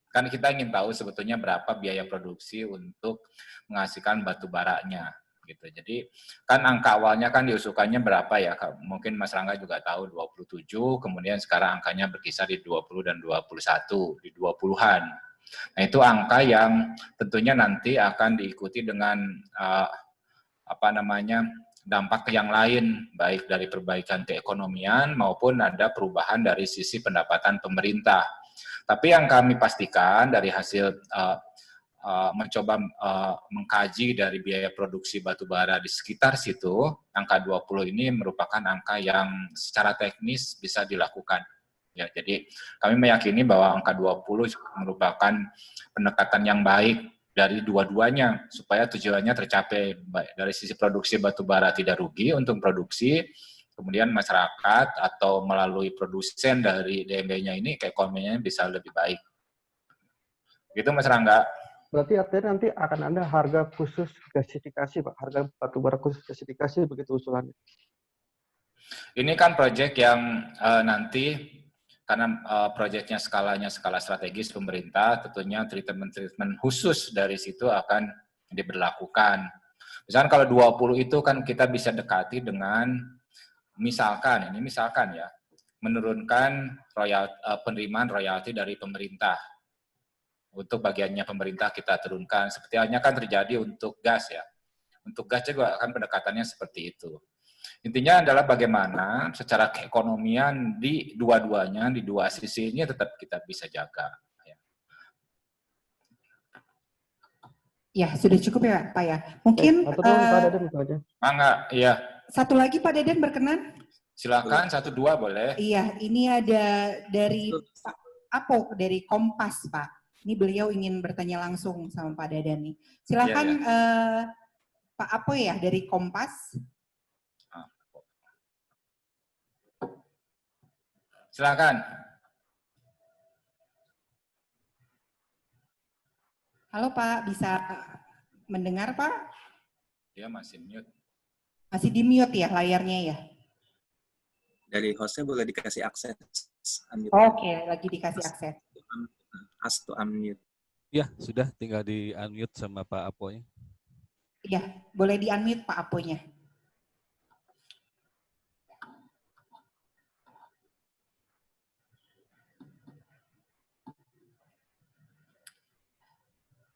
Kan kita ingin tahu sebetulnya berapa biaya produksi untuk menghasilkan batubaranya. Gitu. Jadi kan angka awalnya kan diusulkannya berapa ya? Mungkin Mas Rangga juga tahu 27, kemudian sekarang angkanya berkisar di 20 dan 21, di 20-an. Nah itu angka yang tentunya nanti akan diikuti dengan dampak yang lain, baik dari perbaikan keekonomian maupun ada perubahan dari sisi pendapatan pemerintah. Tapi yang kami pastikan dari hasil mencoba mengkaji dari biaya produksi batubara di sekitar situ, angka 20 ini merupakan angka yang secara teknis bisa dilakukan. Ya, jadi kami meyakini bahwa angka 20 merupakan pendekatan yang baik dari dua-duanya supaya tujuannya tercapai, baik dari sisi produksi batubara tidak rugi untuk produksi, kemudian masyarakat atau melalui produsen dari DMB-nya ini keekonomianya bisa lebih baik. Gitu Mas Rangga. Berarti artinya nanti akan ada harga khusus gasifikasi, Pak. Harga batubara khusus gasifikasi begitu usulannya. Ini kan proyek yang nanti karena proyeknya skalanya skala strategis pemerintah, tentunya treatment-treatment khusus dari situ akan diberlakukan. Misalkan kalau 20 itu kan kita bisa dekati dengan misalkan ya, menurunkan penerimaan royalti dari pemerintah. Untuk bagiannya pemerintah kita turunkan. Seperti halnya kan terjadi untuk gas ya. Untuk gas juga akan pendekatannya seperti itu. Intinya adalah bagaimana secara keekonomian di dua-duanya, di dua sisi ini tetap kita bisa jaga. Ya, sudah cukup ya Pak ya. Mungkin Pak Dadan itu aja. Mangga, iya. Satu lagi Pak Dadan berkenan? Silakan, 1-2 boleh. Iya, ini ada dari Pak Apo, dari Kompas Pak. Ini beliau ingin bertanya langsung sama Pak Dadan nih. Silakan Pak Apo ya, dari Kompas. Silakan. Halo Pak, bisa mendengar Pak? Dia masih mute. Masih di mute ya layarnya ya? Dari hostnya boleh dikasih akses. Oke, lagi dikasih akses. Ask to unmute. Ya, sudah tinggal di unmute sama Pak Aponya. Iya, boleh di unmute Pak Aponya.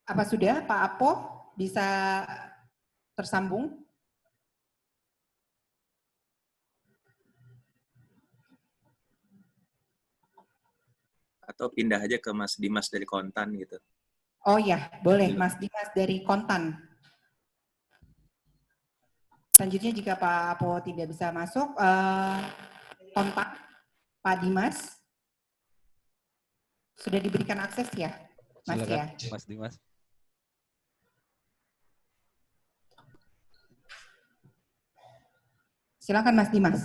Apa sudah Pak Apo bisa tersambung? Atau pindah aja ke Mas Dimas dari Kontan gitu. Oh ya, boleh Mas Dimas dari Kontan. Selanjutnya jika Pak Apo tidak bisa masuk, kontak Pak Dimas. Sudah diberikan akses ya, Mas? Silakan, Ya? Mas Dimas. Silakan Mas Dimas.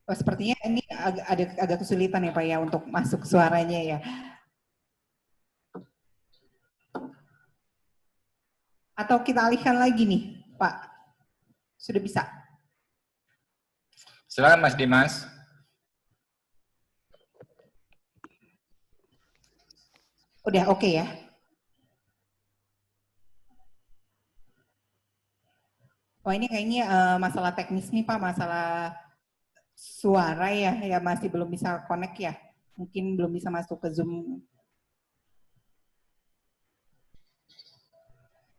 Oh, sepertinya ini agak kesulitan ya Pak ya untuk masuk suaranya ya. Atau kita alihkan lagi nih Pak, sudah bisa? Silakan Mas Dimas. Udah oke ya? Wah ini kayaknya masalah teknis nih Pak, masalah suara ya masih belum bisa connect ya. Mungkin belum bisa masuk ke Zoom.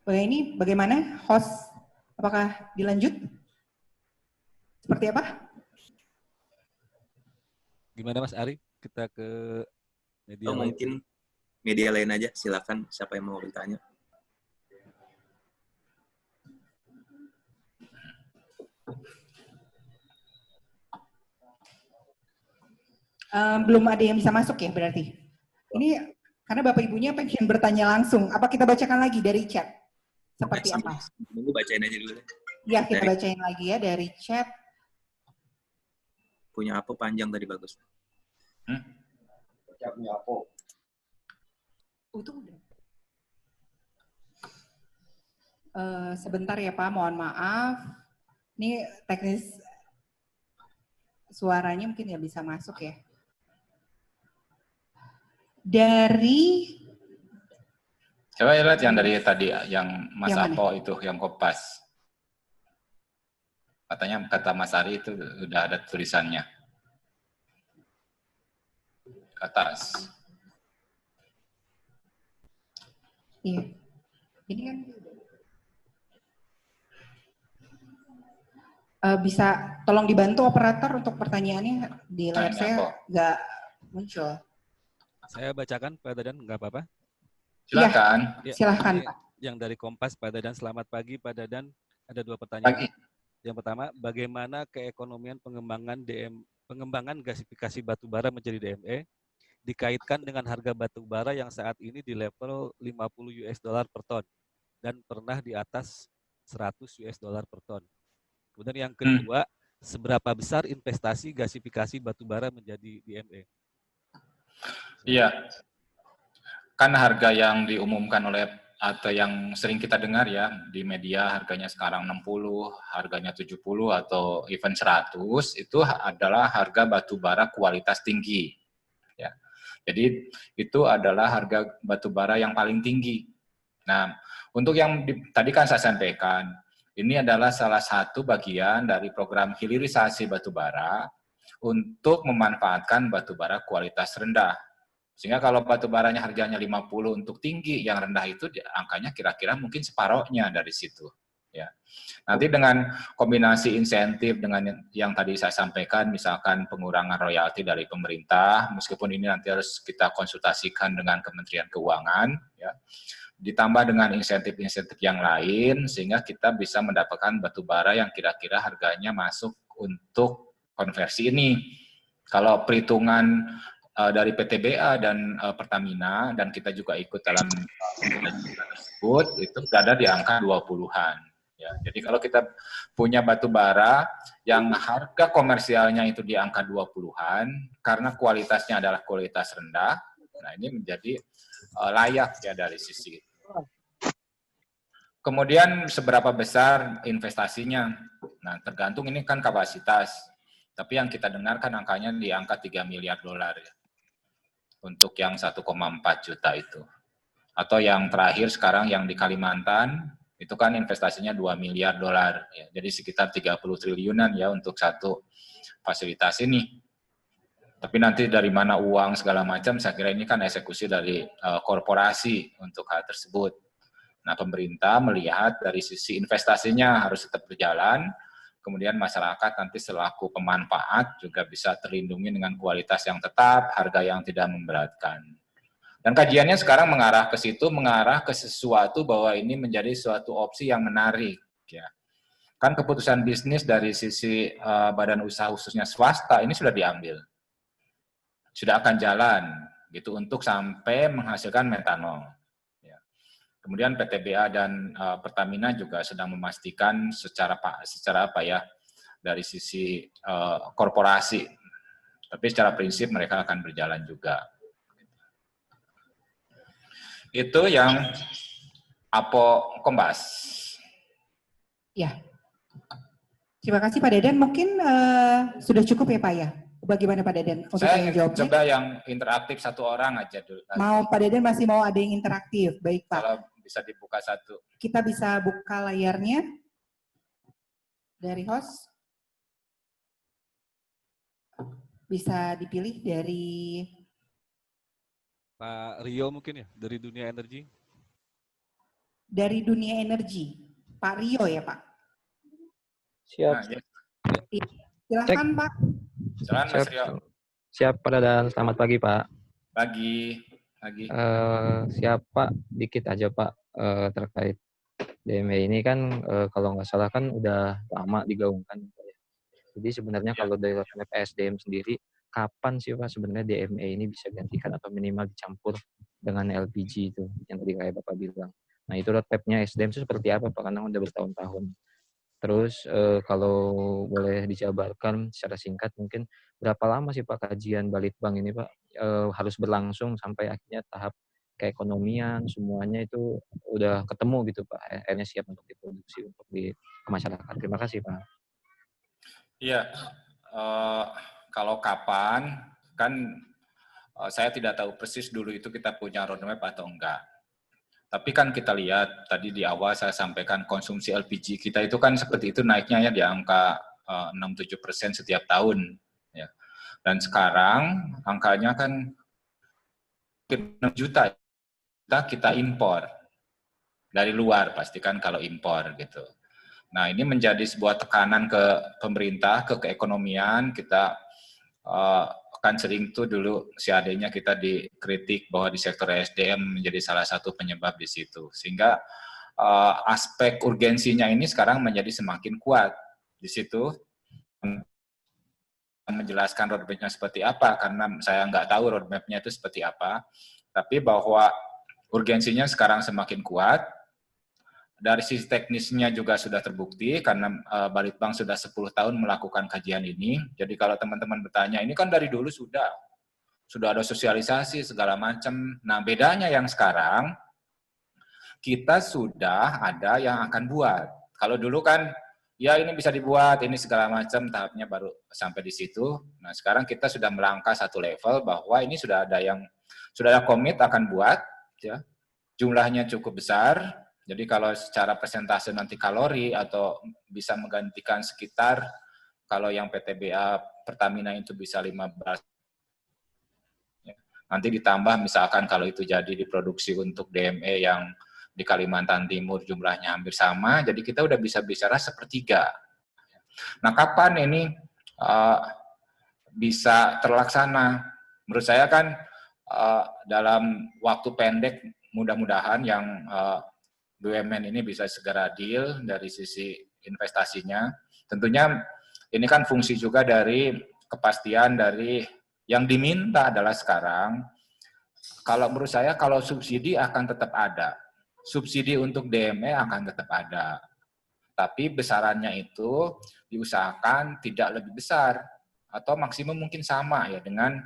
Oke, ini bagaimana host? Apakah dilanjut? Seperti apa? Gimana Mas Ari? Kita ke media lain. Mungkin media lain aja, silakan siapa yang mau bertanya. Belum ada yang bisa masuk ya berarti? Ini karena Bapak Ibunya pengen bertanya langsung. Apa kita bacakan lagi dari chat? Seperti apa? Tunggu bacain aja dulu. Ya, kita bacain lagi ya dari chat. Punya apa panjang tadi bagus. Punya apa? Itu udah. Sebentar ya Pak, mohon maaf. Ini teknis suaranya mungkin ya bisa masuk ya. Dari Coba lihat yang dari tadi, yang Mas Yang mana? Apo itu, yang Kompas. Katanya kata Mas Ari itu udah ada tulisannya. Ke atas. Iya. Ini kan bisa tolong dibantu operator untuk pertanyaannya di layar saya nggak muncul. Saya bacakan Pak Dadan, nggak apa-apa? Silakan. Ya, Silahkan ini Pak. yang dari Kompas, Pak Dadan. Selamat pagi Pak Dadan. Ada 2 pertanyaan. Pagi. Yang pertama, bagaimana keekonomian pengembangan gasifikasi batubara menjadi DME dikaitkan dengan harga batubara yang saat ini di level $50 per ton dan pernah di atas $100 per ton. Kemudian yang kedua, seberapa besar investasi gasifikasi batubara menjadi DME? Iya, kan harga yang diumumkan oleh atau yang sering kita dengar ya di media harganya sekarang 60, harganya 70 atau even 100 itu adalah harga batu bara kualitas tinggi ya. Jadi itu adalah harga batu bara yang paling tinggi. Nah, untuk yang tadi kan saya sampaikan, ini adalah salah satu bagian dari program hilirisasi batu bara untuk memanfaatkan batu bara kualitas rendah. Sehingga kalau batu baranya harganya 50 untuk tinggi, yang rendah itu angkanya kira-kira mungkin separohnya dari situ. Ya. Nanti dengan kombinasi insentif dengan yang tadi saya sampaikan, misalkan pengurangan royalti dari pemerintah, meskipun ini nanti harus kita konsultasikan dengan Kementerian Keuangan, ya, ditambah dengan insentif-insentif yang lain, sehingga kita bisa mendapatkan batu bara yang kira-kira harganya masuk untuk konversi ini. Kalau perhitungan dari PTBA dan Pertamina, dan kita juga ikut dalam tersebut, itu berada di angka 20-an. Ya, jadi kalau kita punya batu bara yang harga komersialnya itu di angka 20-an, karena kualitasnya adalah kualitas rendah, nah ini menjadi layak ya dari sisi itu. Kemudian seberapa besar investasinya? Nah, tergantung ini kan kapasitas. Tapi yang kita dengarkan angkanya di angka 3 miliar dolar ya. Untuk yang 1,4 juta itu. Atau yang terakhir sekarang yang di Kalimantan, itu kan investasinya 2 miliar dolar. Ya. Jadi sekitar 30 triliunan ya untuk satu fasilitas ini. Tapi nanti dari mana uang segala macam, saya kira ini kan eksekusi dari korporasi untuk hal tersebut. Nah, pemerintah melihat dari sisi investasinya harus tetap berjalan, kemudian masyarakat nanti selaku pemanfaat juga bisa terlindungi dengan kualitas yang tetap, harga yang tidak memberatkan. Dan kajiannya sekarang mengarah ke situ, mengarah ke sesuatu bahwa ini menjadi suatu opsi yang menarik. Ya. Kan keputusan bisnis dari sisi badan usaha khususnya swasta ini sudah diambil. Sudah akan jalan gitu untuk sampai menghasilkan metanol. Kemudian PTBA dan Pertamina juga sedang memastikan secara apa ya dari sisi korporasi. Tapi secara prinsip mereka akan berjalan juga. Itu yang Apo Kombas. Ya. Terima kasih Pak Deden. Mungkin sudah cukup ya Pak ya? Bagaimana Pak Deden untuk Saya jawabnya? coba yang interaktif satu orang aja dulu. Mau Pak Deden masih mau ada yang interaktif? Baik Pak. Kalau bisa dibuka satu. Kita bisa buka layarnya dari host. Bisa dipilih dari Pak Rio mungkin ya, dari dunia energi. Dari dunia energi. Pak Rio ya Pak? Siap. Nah, ya. Silakan Pak. Silakan Mas Rio. Siap Pak Dadan, selamat pagi Pak. Pagi. Siap Pak, dikit aja Pak terkait DME ini kan kalau nggak salah kan udah lama digaungkan. Jadi sebenarnya kalau dari roadmap SDM sendiri, kapan sih Pak sebenarnya DME ini bisa gantikan atau minimal dicampur dengan LPG itu yang tadi kayak Bapak bilang. Nah itu roadmapnya SDM itu seperti apa Pak? Karena udah bertahun-tahun. Terus kalau boleh dijabarkan secara singkat mungkin berapa lama sih Pak kajian Balitbang ini Pak harus berlangsung sampai akhirnya tahap keekonomian semuanya itu udah ketemu gitu Pak, akhirnya siap untuk diproduksi untuk di masyarakat. Terima kasih Pak. Iya, kalau kapan kan saya tidak tahu persis dulu itu kita punya roadmap atau enggak. Tapi kan kita lihat tadi di awal saya sampaikan konsumsi LPG kita itu kan seperti itu naiknya ya di angka 6-7% setiap tahun. Ya. Dan sekarang angkanya kan 6 juta kita impor dari luar pastikan kalau impor gitu. Nah ini menjadi sebuah tekanan ke pemerintah, ke keekonomian. Kita kan sering tuh dulu CAD-nya kita dikritik bahwa di sektor SDM menjadi salah satu penyebab di situ. Sehingga aspek urgensinya ini sekarang menjadi semakin kuat di situ. Menjelaskan roadmap-nya seperti apa, karena saya nggak tahu roadmap-nya itu seperti apa. Tapi bahwa urgensinya sekarang semakin kuat, dari sisi teknisnya juga sudah terbukti karena Balitbank sudah 10 tahun melakukan kajian ini. Jadi kalau teman-teman bertanya, ini kan dari dulu sudah ada sosialisasi segala macam. Nah, bedanya yang sekarang kita sudah ada yang akan buat. Kalau dulu kan ya ini bisa dibuat, ini segala macam, tahapnya baru sampai di situ. Nah, sekarang kita sudah melangkah satu level bahwa ini sudah ada komit akan buat, ya. Jumlahnya cukup besar. Jadi kalau secara persentase nanti kalori atau bisa menggantikan sekitar, kalau yang PTBA Pertamina itu bisa 15, ya. Nanti ditambah misalkan kalau itu jadi diproduksi untuk DME yang di Kalimantan Timur jumlahnya hampir sama, jadi kita udah bisa bicara sepertiga. Nah, kapan ini bisa terlaksana? Menurut saya kan dalam waktu pendek mudah-mudahan yang BUMN ini bisa segera deal dari sisi investasinya. Tentunya ini kan fungsi juga dari kepastian dari yang diminta adalah sekarang, kalau menurut saya kalau subsidi akan tetap ada. Subsidi untuk DME akan tetap ada. Tapi besarannya itu diusahakan tidak lebih besar atau maksimum mungkin sama ya dengan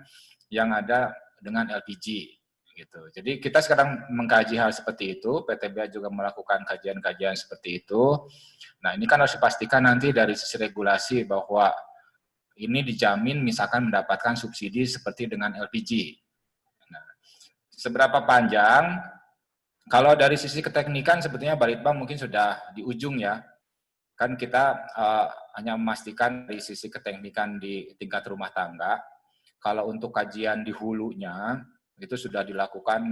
yang ada dengan LPG gitu. Jadi kita sekarang mengkaji hal seperti itu, PTBA juga melakukan kajian-kajian seperti itu. Nah, ini kan harus dipastikan nanti dari sisi regulasi bahwa ini dijamin misalkan mendapatkan subsidi seperti dengan LPG. Nah, seberapa panjang? Kalau dari sisi keteknikan sebetulnya Balitbank mungkin sudah di ujung ya. Kan kita hanya memastikan dari sisi keteknikan di tingkat rumah tangga. Kalau untuk kajian di hulunya, itu sudah dilakukan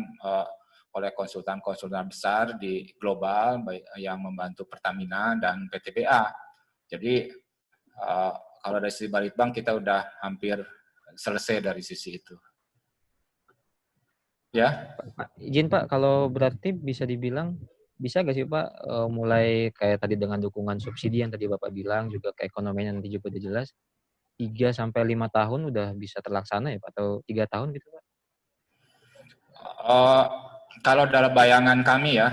oleh konsultan-konsultan besar di global yang membantu Pertamina dan PTBA. Jadi kalau dari sisi Balitbank kita udah hampir selesai dari sisi itu. Ya. Pak, izin Pak, kalau berarti bisa dibilang bisa nggak sih Pak mulai kayak tadi dengan dukungan subsidi yang tadi Bapak bilang juga keekonomian nanti juga udah jelas 3-5 tahun udah bisa terlaksana ya Pak atau 3 tahun gitu Pak? Kalau dalam bayangan kami ya,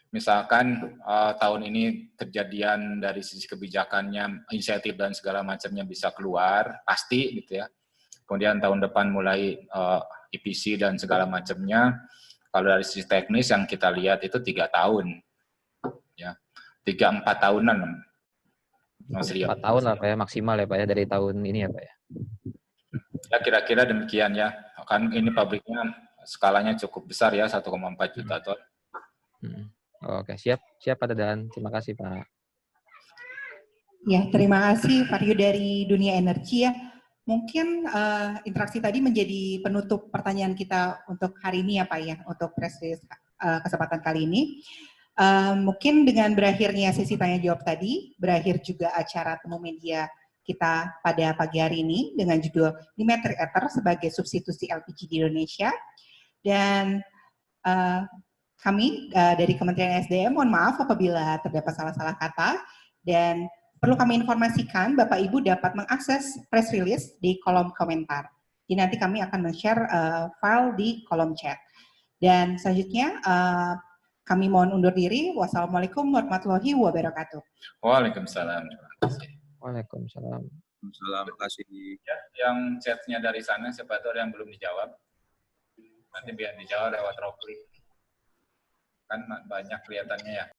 misalkan tahun ini kejadian dari sisi kebijakannya, inisiatif dan segala macamnya bisa keluar, pasti gitu ya. Kemudian tahun depan mulai EPC dan segala macamnya. Kalau dari sisi teknis yang kita lihat itu 3 tahun, ya 3-4 tahunan. Mas Rio. 4 tahun lah Pak ya, maksimal ya Pak ya dari tahun ini ya Pak ya. Ya kira-kira demikian ya. Kan ini pabriknya skalanya cukup besar ya, 1,4 juta ton. Oke, siap Pak Dadan. Terima kasih Pak. Ya, terima kasih Pak Rio dari Dunia Energi ya. Mungkin interaksi tadi menjadi penutup pertanyaan kita untuk hari ini ya Pak ya, untuk press release kesempatan kali ini. Mungkin dengan berakhirnya sesi tanya jawab tadi, berakhir juga acara temu media kita pada pagi hari ini dengan judul Dimetri Ether sebagai substitusi LPG di Indonesia. Dan kami dari Kementerian SDM mohon maaf apabila terdapat salah-salah kata, dan perlu kami informasikan Bapak Ibu dapat mengakses press release di kolom komentar. Jadi nanti kami akan men-share file di kolom chat. Dan selanjutnya kami mohon undur diri. Wassalamualaikum warahmatullahi wabarakatuh. Waalaikumsalam. Terima kasih. Waalaikumsalam. Terima kasih. Ya, yang chatnya dari sana, siapa tahu ada yang belum dijawab. Nanti biar dijawab lewat Rockly. Kan banyak kelihatannya ya.